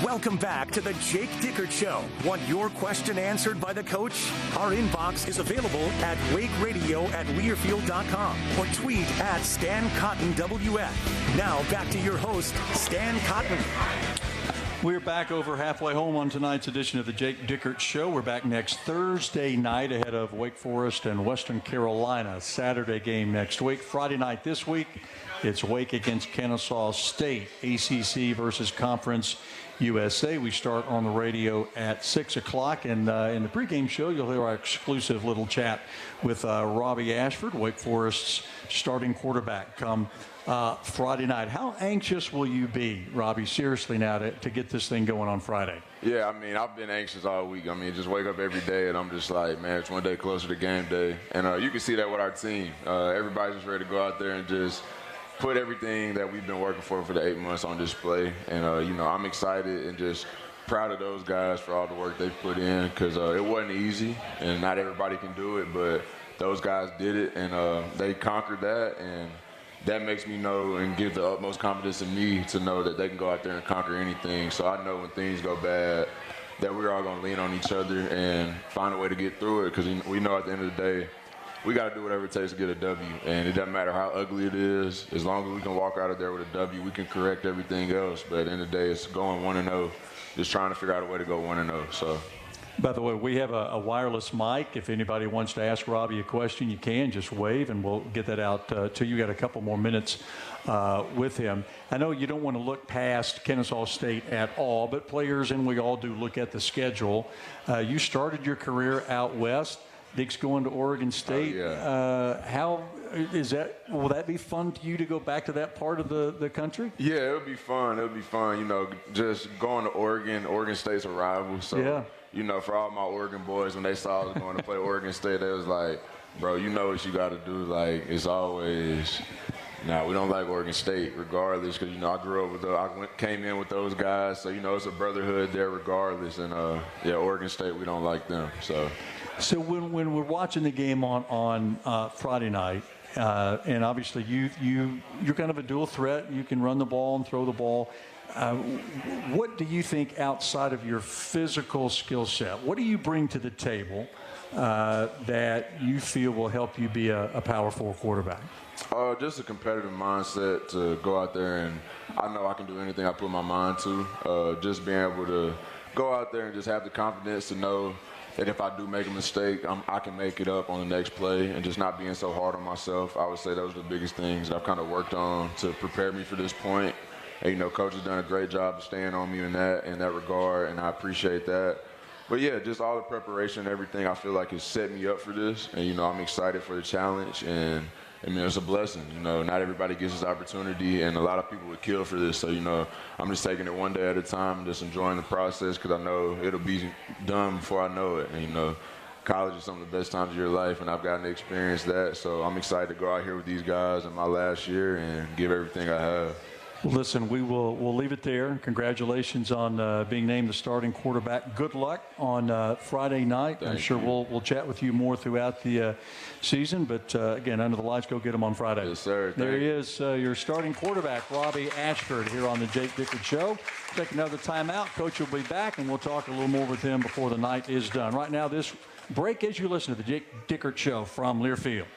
Welcome back to the Jake Dickert Show. Want your question answered by the coach? Our inbox is available at wakeradio@learfield.com or tweet at StanCottonWF. Now back to your host, Stan Cotton. We're back over halfway home on tonight's edition of the Jake Dickert Show. We're back next Thursday night ahead of Wake Forest and Western Carolina. Saturday game next week. Friday night this week, it's Wake against Kennesaw State. ACC versus Conference USA. We start on the radio at 6 o'clock. And in the pregame show, you'll hear our exclusive little chat with Robbie Ashford, Wake Forest's starting quarterback, come Friday night. How anxious will you be, Robbie, seriously now, to get this thing going on Friday? Yeah, I mean, I've been anxious all week. I mean, just wake up every day and I'm just like, man, it's one day closer to game day. And you can see that with our team. Everybody's just ready to go out there and just put everything that we've been working for the 8 months on display. And, I'm excited and just proud of those guys for all the work they've put in, because it wasn't easy and not everybody can do it, but those guys did it and they conquered that. And that makes me know and give the utmost confidence in me to know that they can go out there and conquer anything. So I know when things go bad that we're all going to lean on each other and find a way to get through it, because we know at the end of the day, we got to do whatever it takes to get a W. And it doesn't matter how ugly it is. As long as we can walk out of there with a W, we can correct everything else. But at the end of the day, it's going 1-0, just trying to figure out a way to go 1-0. So. By the way, we have a wireless mic. If anybody wants to ask Robbie a question, you can just wave, and we'll get that out to you. Got a couple more minutes with him. I know you don't want to look past Kennesaw State at all, but players, and we all do, look at the schedule. You started your career out west. Dick's going to Oregon State. Oh, yeah. How is that? Will that be fun to you to go back to that part of the country? Yeah, it'll be fun. It'll be fun. Just going to Oregon. Oregon State's a rival. So, yeah. For all my Oregon boys, when they saw I was going to play Oregon State, they was like, bro, you know what you got to do. Like, it's always, we don't like Oregon State regardless, because, I grew up with came in with those guys. So, it's a brotherhood there regardless. And, Oregon State, we don't like them. So when we're watching the game on Friday night, and obviously you're kind of a dual threat. You can run the ball and throw the ball. What do you think outside of your physical skill set? What do you bring to the table that you feel will help you be a Power 4 quarterback? Just a competitive mindset to go out there, and I know I can do anything I put my mind to. Just being able to go out there and just have the confidence to know that if I do make a mistake, I can make it up on the next play, and just not being so hard on myself. I would say those are the biggest things that I've kind of worked on to prepare me for this point. And, Coach has done a great job of staying on me in that regard, and I appreciate that. But, yeah, just all the preparation and everything I feel like has set me up for this. And, I'm excited for the challenge, and it's a blessing. Not everybody gets this opportunity, and a lot of people would kill for this. So, I'm just taking it one day at a time and just enjoying the process, because I know it'll be done before I know it. And, college is some of the best times of your life, and I've gotten to experience that. So I'm excited to go out here with these guys in my last year and give everything I have. Listen, we'll leave it there. Congratulations on being named the starting quarterback. Good luck on Friday night. I'm sure we'll chat with you more throughout the season. But again, under the lights, go get him on Friday. Yes, sir. There he is, your starting quarterback, Robbie Ashford, here on the Jake Dickert Show. Take another timeout. Coach will be back, and we'll talk a little more with him before the night is done. Right now, this break as you listen to the Jake Dickert Show from Learfield.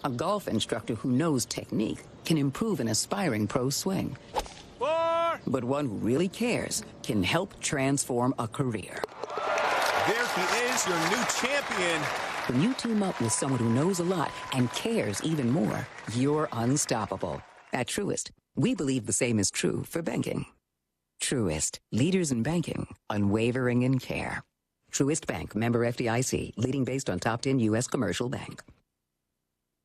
A golf instructor who knows technique can improve an aspiring pro's swing. But one who really cares can help transform a career. There he is, your new champion. When you team up with someone who knows a lot and cares even more, you're unstoppable. At Truist, we believe the same is true for banking. Truist, leaders in banking, unwavering in care. Truist Bank, member FDIC, leading based on top 10 U.S. commercial bank.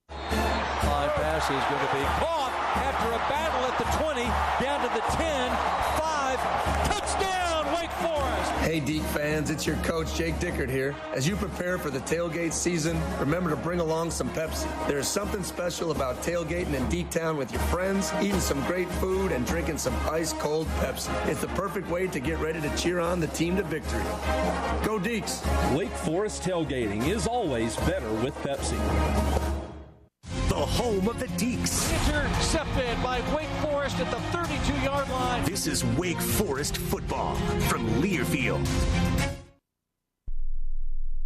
Fine pass is going to be caught after a battle at the 20, down to the 10, 5, touchdown, Wake Forest. Hey, Deke fans, it's your coach, Jake Dickert here. As you prepare for the tailgate season, remember to bring along some Pepsi. There is something special about tailgating in Deketown with your friends, eating some great food, and drinking some ice-cold Pepsi. It's the perfect way to get ready to cheer on the team to victory. Go Dekes! Wake Forest tailgating is always better with Pepsi. The home of the Deeks. Intercepted by Wake Forest at the 32-yard line. This is Wake Forest football from Learfield.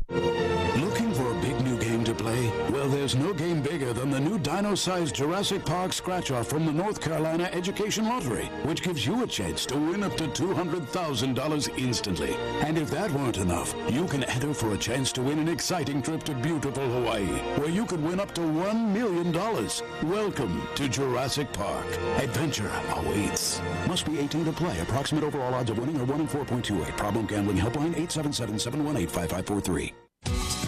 Looking for a big new game to play? Well, there's no game bigger than the new dino-sized Jurassic Park scratch-off from the North Carolina Education Lottery, which gives you a chance to win up to $200,000 instantly. And if that weren't enough, you can enter for a chance to win an exciting trip to beautiful Hawaii, where you could win up to $1 million. Welcome to Jurassic Park. Adventure awaits. Must be 18 to play. Approximate overall odds of winning are 1 in 4.28. Problem gambling helpline 877-718-5543.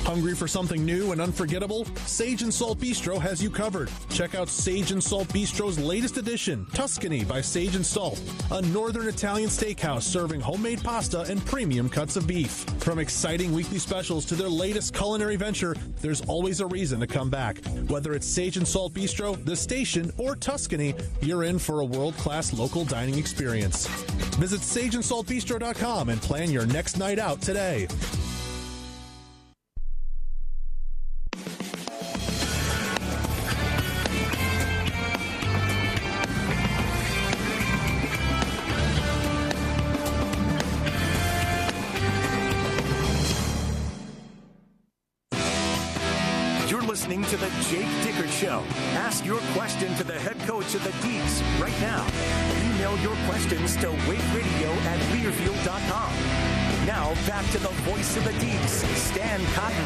Hungry for something new and unforgettable? Sage and Salt Bistro has you covered. Check out Sage and Salt Bistro's latest edition, Tuscany by Sage and Salt, a northern Italian steakhouse serving homemade pasta and premium cuts of beef. From exciting weekly specials to their latest culinary venture, there's always a reason to come back. Whether it's Sage and Salt Bistro, The Station, or Tuscany, you're in for a world-class local dining experience. Visit sageandsaltbistro.com and plan your next night out today. Listening to the Jake Dickert Show. Ask your question to the head coach of the Deeks right now. Email your questions to wakeradio@learfield.com. Now back to the voice of the Deeks, Stan Cotton.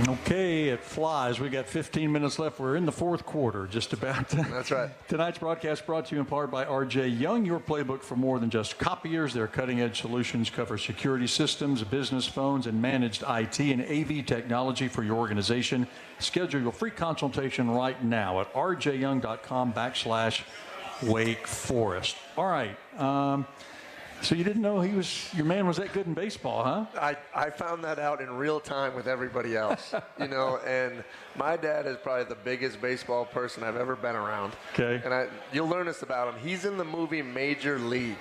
Okay, it flies. We got 15 minutes left. We're in the fourth quarter, just about. That's right. Tonight's broadcast brought to you in part by R.J. Young, your playbook for more than just copiers. Their cutting-edge solutions cover security systems, business phones, and managed IT and AV technology for your organization. Schedule your free consultation right now at rjyoung.com/Wake Forest. All right. So you didn't know your man was that good in baseball, huh? I found that out in real time with everybody else, and my dad is probably the biggest baseball person I've ever been around. Okay. And you'll learn this about him. He's in the movie Major League.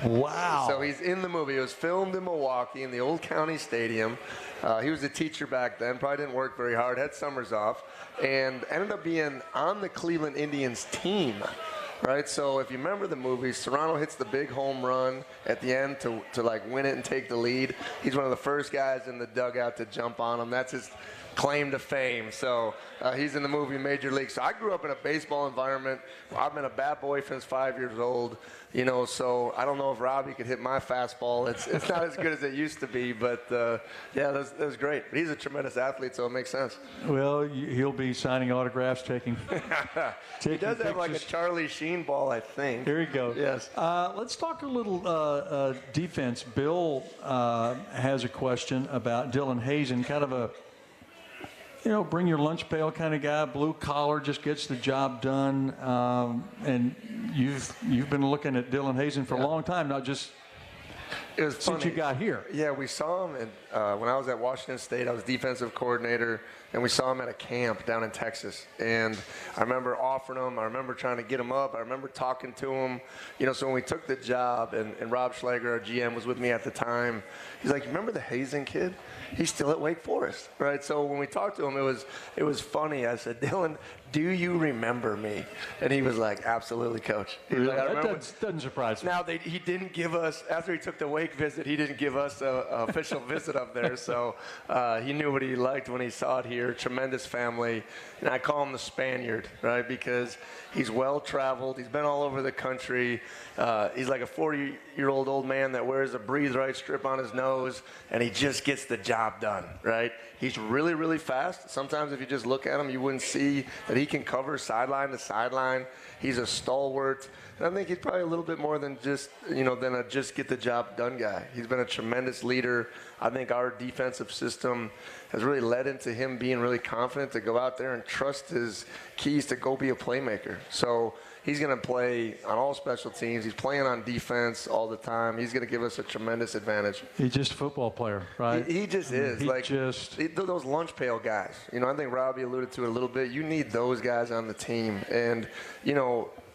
Wow. So he's in the movie. It was filmed in Milwaukee in the old county stadium. He was a teacher back then, probably didn't work very hard, had summers off, and ended up being on the Cleveland Indians team. Right, so if you remember the movie, Serrano hits the big home run at the end to win it and take the lead. He's one of the first guys in the dugout to jump on him. That's his claim to fame. So he's in the movie Major League. So I grew up in a baseball environment. I've been a bat boy since 5 years old. So I don't know if Robbie could hit my fastball. It's not as good as it used to be, but yeah, that was great. But he's a tremendous athlete, so it makes sense. Well, he'll be signing autographs, taking he does pictures. have like a Charlie Sheen ball, I think. Here we go. Yes. Let's talk a little defense. Bill has a question about Dylan Hazen, kind of a bring your lunch pail kind of guy, blue collar, just gets the job done. And you've been looking at Dylan Hazen for a long time, not just It was funny. Since you got here. Yeah, we saw him when I was at Washington State. I was defensive coordinator, and we saw him at a camp down in Texas. And I remember offering him. I remember trying to get him up. I remember talking to him. So when we took the job, and Rob Schlager, our GM, was with me at the time, he's like, "Remember the Hazen kid? He's still at Wake Forest," right? So when we talked to him, it was funny. I said, "Dylan, do you remember me?" And he was like, "Absolutely, Coach." He was like, that doesn't surprise me. Now, he didn't give us, after he took the Wake visit, he didn't give us an official visit up there. So he knew what he liked when he saw it here. Tremendous family. And I call him the Spaniard, right? Because he's well-traveled. He's been all over the country. He's like a 40-year-old old man that wears a Breathe Right strip on his nose, and he just gets the job done, right? He's really, really fast. Sometimes if you just look at him, you wouldn't see that he can cover sideline to sideline. He's a stalwart. And I think he's probably a little bit more than just, than a just get the job done guy. He's been a tremendous leader. I think our defensive system has really led into him being really confident to go out there and trust his keys to go be a playmaker. So he's going to play on all special teams. He's playing on defense all the time. He's going to give us a tremendous advantage. He's just a football player, right? He just is. Those lunch pail guys. I think Robbie alluded to it a little bit. You need those guys on the team. And,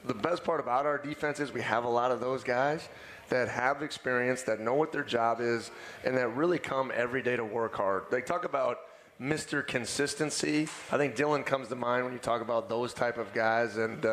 the best part about our defense is we have a lot of those guys that have experience, that know what their job is, and that really come every day to work hard. They talk about Mr. Consistency. I think Dylan comes to mind when you talk about those type of guys, and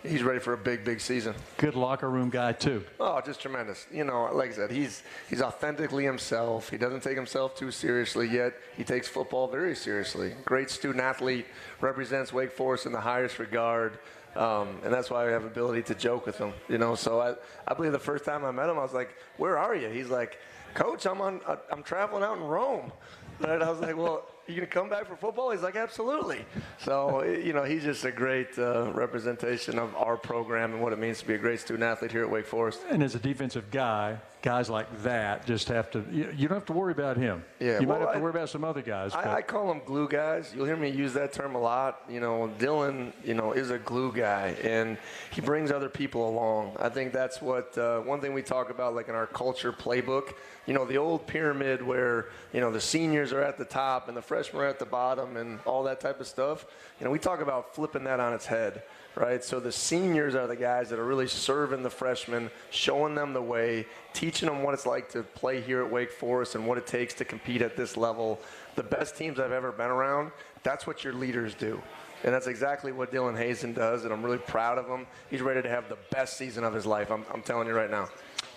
he's ready for a big, big season. Good locker room guy, too. Oh, just tremendous. Like I said, he's authentically himself. He doesn't take himself too seriously, yet he takes football very seriously. Great student athlete, represents Wake Forest in the highest regard. And that's why I have ability to joke with him, So I believe the first time I met him, I was like, "Where are you?" He's like, "Coach, I'm traveling out in Rome." Right? I was like, "Well, you gonna come back for football?" He's like, "Absolutely." So he's just a great representation of our program and what it means to be a great student athlete here at Wake Forest. And as a defensive guy, guys like that just have to. You don't have to worry about him. Yeah, you might have to worry about some other guys. I call them glue guys. You'll hear me use that term a lot. Dylan, is a glue guy, and he brings other people along. I think that's what one thing we talk about, like in our culture playbook. The old pyramid where the seniors are at the top and the freshmen are at the bottom and all that type of stuff. We talk about flipping that on its head. Right, so the seniors are the guys that are really serving the freshmen, showing them the way, teaching them what it's like to play here at Wake Forest and what it takes to compete at this level. The best teams I've ever been around, that's what your leaders do. And that's exactly what Dylan Hazen does, and I'm really proud of him. He's ready to have the best season of his life, I'm telling you right now.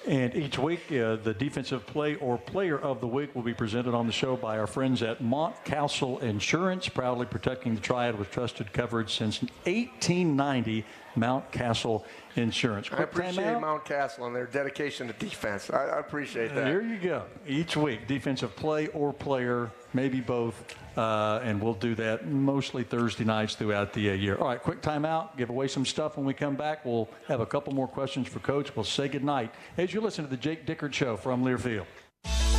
And each week, the defensive play or player of the week will be presented on the show by our friends at Mountcastle Insurance, proudly protecting the Triad with trusted coverage since 1890. Mountcastle Insurance. I appreciate Mountcastle and their dedication to defense. I appreciate that. There you go. Each week, defensive play or player, maybe both, and we'll do that mostly Thursday nights throughout the year. All right, quick timeout. Give away some stuff when we come back. We'll have a couple more questions for Coach. We'll say goodnight as you listen to the Jake Dickert Show from Learfield.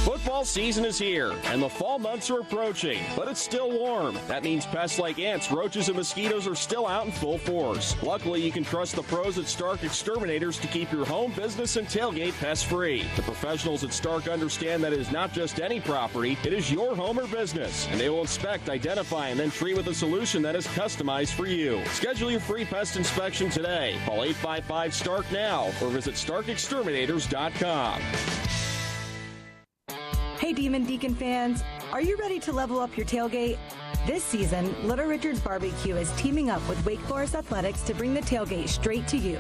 Football season is here, and the fall months are approaching, but it's still warm. That means pests like ants, roaches, and mosquitoes are still out in full force. Luckily, you can trust the pros at Stark Exterminators to keep your home, business, and tailgate pest-free. The professionals at Stark understand that it is not just any property, it is your home or business, and they will inspect, identify, and then treat with a solution that is customized for you. Schedule your free pest inspection today. Call 855-STARK now or visit StarkExterminators.com. Hey Demon Deacon fans, are you ready to level up your tailgate? This season, Little Richard's Barbecue is teaming up with Wake Forest Athletics to bring the tailgate straight to you.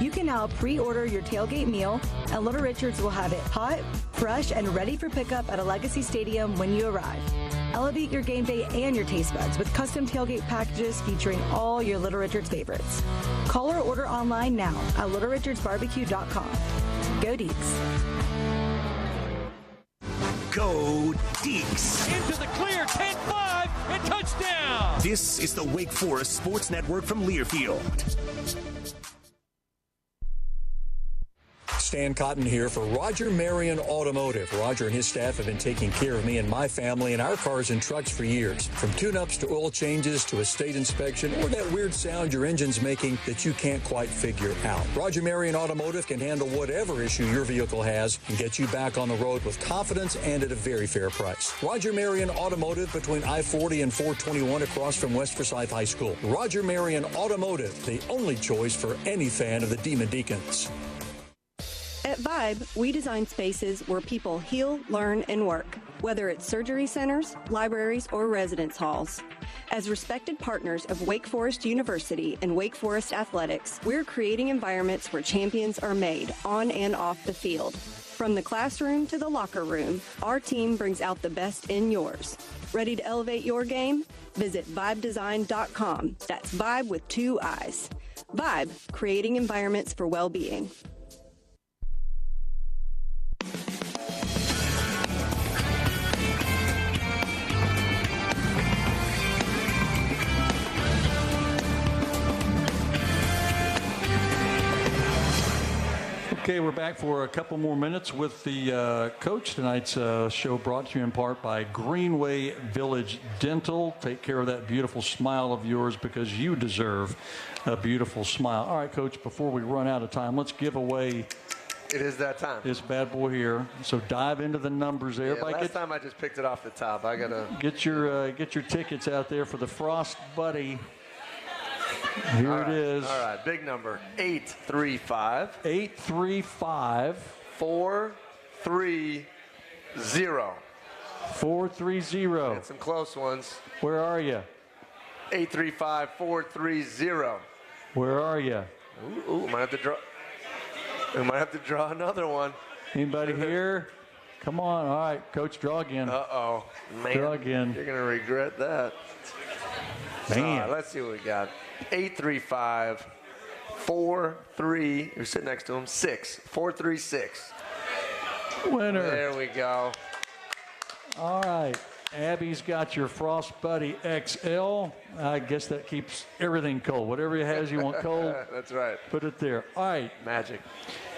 You can now pre-order your tailgate meal, and Little Richard's will have it hot, fresh, and ready for pickup at a Legacy Stadium when you arrive. Elevate your game day and your taste buds with custom tailgate packages featuring all your Little Richard's favorites. Call or order online now at littlerichardsbarbecue.com. Go Deeks. Go Deeks. Into the clear, 10-5, and touchdown. This is the Wake Forest Sports Network from Learfield. Stan Cotton here for Roger Marion Automotive. Roger and his staff have been taking care of me and my family and our cars and trucks for years. From tune-ups to oil changes to a state inspection or that weird sound your engine's making that you can't quite figure out. Roger Marion Automotive can handle whatever issue your vehicle has and get you back on the road with confidence and at a very fair price. Roger Marion Automotive between I-40 and 421 across from West Forsyth High School. Roger Marion Automotive, the only choice for any fan of the Demon Deacons. At Vibe, we design spaces where people heal, learn, and work, whether it's surgery centers, libraries, or residence halls. As respected partners of Wake Forest University and Wake Forest Athletics, we're creating environments where champions are made on and off the field. From the classroom to the locker room, our team brings out the best in yours. Ready to elevate your game? Visit vibedesign.com. That's Vibe with 2 I's. Vibe, creating environments for well-being. Okay, we're back for a couple more minutes with the coach. Tonight's show brought to you in part by Greenway Village Dental. Take care of that beautiful smile of yours because you deserve a beautiful smile. All right, Coach, before we run out of time, let's give away It is that time. this bad boy here. So dive into the numbers there. Yeah, last time I just picked it off the top. I got to get your tickets out there for the Frost Buddy. Here it is. All right, big number, 835. 835. 430. 430. Had some close ones. Where are you? 835-430. Where are you? Ooh, might have to draw. We might have to draw another one. Anybody here? Come on. All right, Coach, draw again. Uh-oh. Man, draw again. You're going to regret that. Man. All right, let's see what we got. 835-43. You're sitting next to him. 436. Winner. There we go. All right. Abby's got your Frost Buddy XL. I guess that keeps everything cold. Whatever it has you want cold. That's right. Put it there. All right. Magic.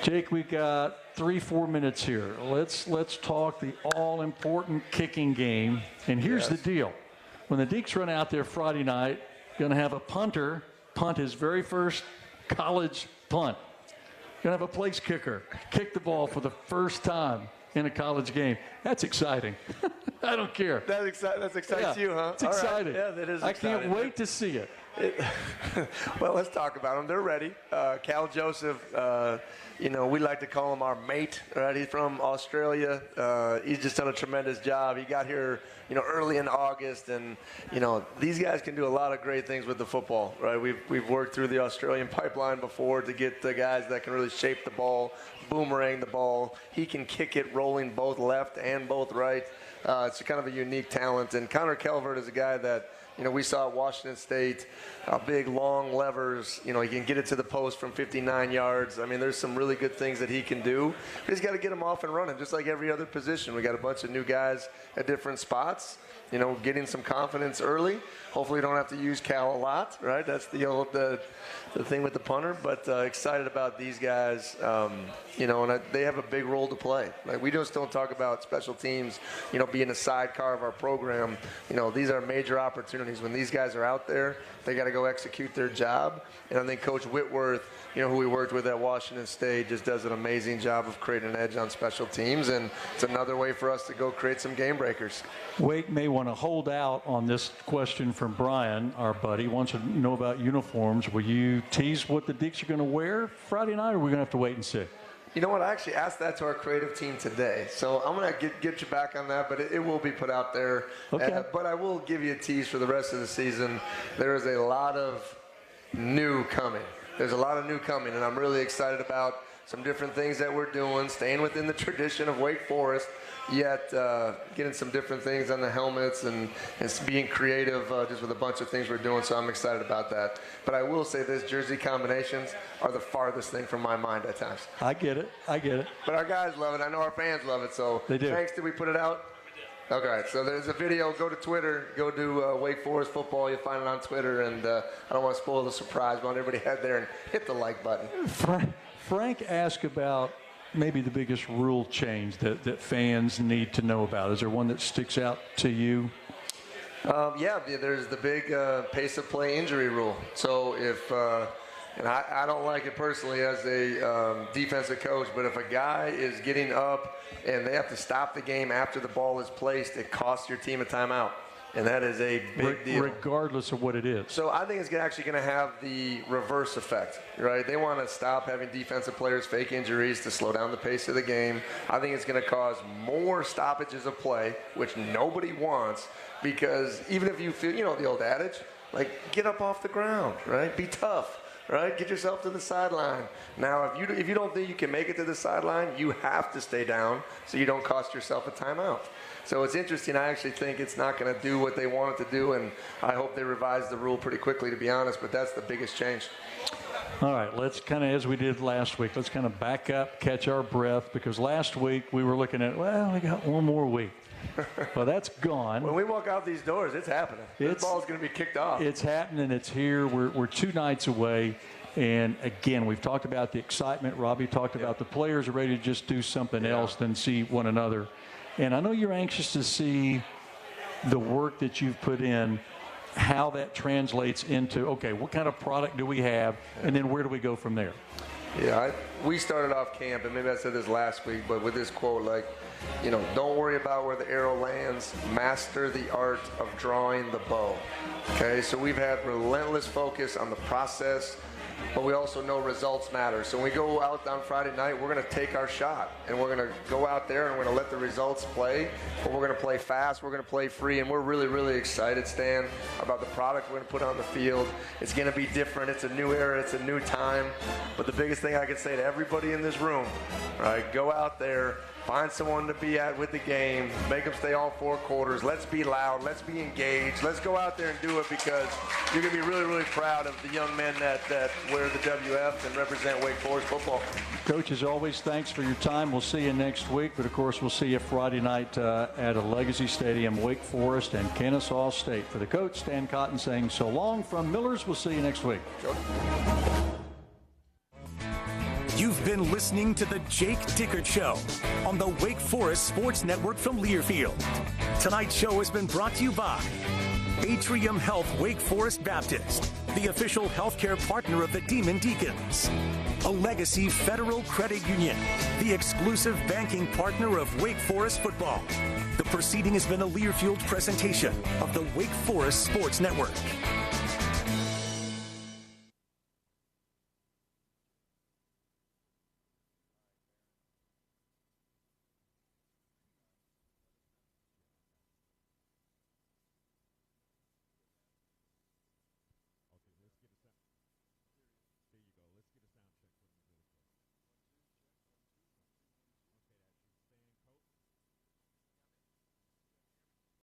Jake, we got 3-4 minutes here. Let's talk the all-important kicking game. And here's the deal. When the Deeks run out there Friday night, going to have a punter punt his very first college punt. Going to have a place kicker kick the ball for the first time in a college game. That's exciting. I don't care. That excites you, huh? It's exciting. Right. Yeah, that is exciting. I can't wait to see it. Well, let's talk about them. They're ready. Cal Joseph, we like to call him our mate, right? He's from Australia. He's just done a tremendous job. He got here, early in August, and, these guys can do a lot of great things with the football, right? We've worked through the Australian pipeline before to get the guys that can really shape the ball, boomerang the ball. He can kick it rolling both left and both right. It's kind of a unique talent. And Connor Calvert is a guy that, we saw at Washington State, big, long levers. He can get it to the post from 59 yards. I mean, there's some really good things that he can do. But he's got to get him off and running, just like every other position. We got a bunch of new guys at different spots, getting some confidence early. Hopefully we don't have to use Cal a lot, right? That's the thing with the punter. But excited about these guys, and they have a big role to play. Like, we just don't talk about special teams, being a sidecar of our program. These are major opportunities. When these guys are out there, they got to go execute their job. And I think Coach Whitworth, who we worked with at Washington State, just does an amazing job of creating an edge on special teams. And it's another way for us to go create some game breakers. Wake may want to hold out on this question from Brian, our buddy. Wants to know about uniforms. Will you tease what the Deeks are going to wear Friday night, or are we going to have to wait and see? You know what? I actually asked that to our creative team today. So I'm going to get you back on that, but it will be put out there. Okay. But I will give you a tease for the rest of the season. There is a lot of new coming. There's a lot of new coming, and I'm really excited about some different things that we're doing, staying within the tradition of Wake Forest, yet getting some different things on the helmets and being creative just with a bunch of things we're doing, so I'm excited about that. But I will say this, jersey combinations are the farthest thing from my mind at times. I get it. But our guys love it. I know our fans love it, so they do. Thanks. Did we put it out? Okay, so there's a video. Go to Twitter. Go to Wake Forest Football. You'll find it on Twitter. And I don't want to spoil the surprise, but I want everybody head there and hit the like button. Frank asked about maybe the biggest rule change that fans need to know about? Is there one that sticks out to you? Yeah, there's the big pace of play injury rule. So if, and I don't like it personally as a defensive coach, but if a guy is getting up and they have to stop the game after the ball is placed, it costs your team a timeout. And that is a big deal. Regardless of what it is. So I think it's actually going to have the reverse effect, right? They want to stop having defensive players fake injuries to slow down the pace of the game. I think it's going to cause more stoppages of play, which nobody wants, because even if you feel, the old adage, like, get up off the ground, right? Be tough. Right? Get yourself to the sideline. Now, if you don't think you can make it to the sideline, you have to stay down so you don't cost yourself a timeout. So it's interesting. I actually think it's not going to do what they want it to do, and I hope they revise the rule pretty quickly, to be honest, but that's the biggest change. All right, let's kind of, as we did last week, let's kind of back up, catch our breath, because last week we were looking at, well, we got one more week. Well, that's gone. When we walk out these doors, it's happening. This ball's going to be kicked off. It's happening. It's here. We're 2 nights away. And, again, we've talked about the excitement. Robbie talked about the players are ready to just do something else than see one another. And I know you're anxious to see the work that you've put in, how that translates into, okay, what kind of product do we have, and then where do we go from there? Yeah, we started off camp, and maybe I said this last week, but with this quote, don't worry about where the arrow lands. Master the art of drawing the bow. Okay, so we've had relentless focus on the process, but we also know results matter. So when we go out on Friday night, we're going to take our shot, and we're going to go out there and we're going to let the results play, but we're going to play fast, we're going to play free, and we're really, really excited, Stan, about the product we're going to put on the field. It's going to be different. It's a new era. It's a new time. But the biggest thing I can say to everybody in this room, right, go out there, find someone to be at with the game, make them stay all 4 quarters. Let's be loud. Let's be engaged. Let's go out there and do it, because you're going to be really, really proud of the young men that wear the WF and represent Wake Forest football. Coach, as always, thanks for your time. We'll see you next week. But, of course, we'll see you Friday night at a Legacy Stadium, Wake Forest and Kennesaw State. For the coach, Stan Cotton, saying so long from Millers. We'll see you next week. You've been listening to the Jake Dickert Show on the Wake Forest Sports Network from Learfield. Tonight's show has been brought to you by Atrium Health Wake Forest Baptist, the official healthcare partner of the Demon Deacons. A Legacy Federal Credit Union, the exclusive banking partner of Wake Forest football. The proceeding has been a Learfield presentation of the Wake Forest Sports Network.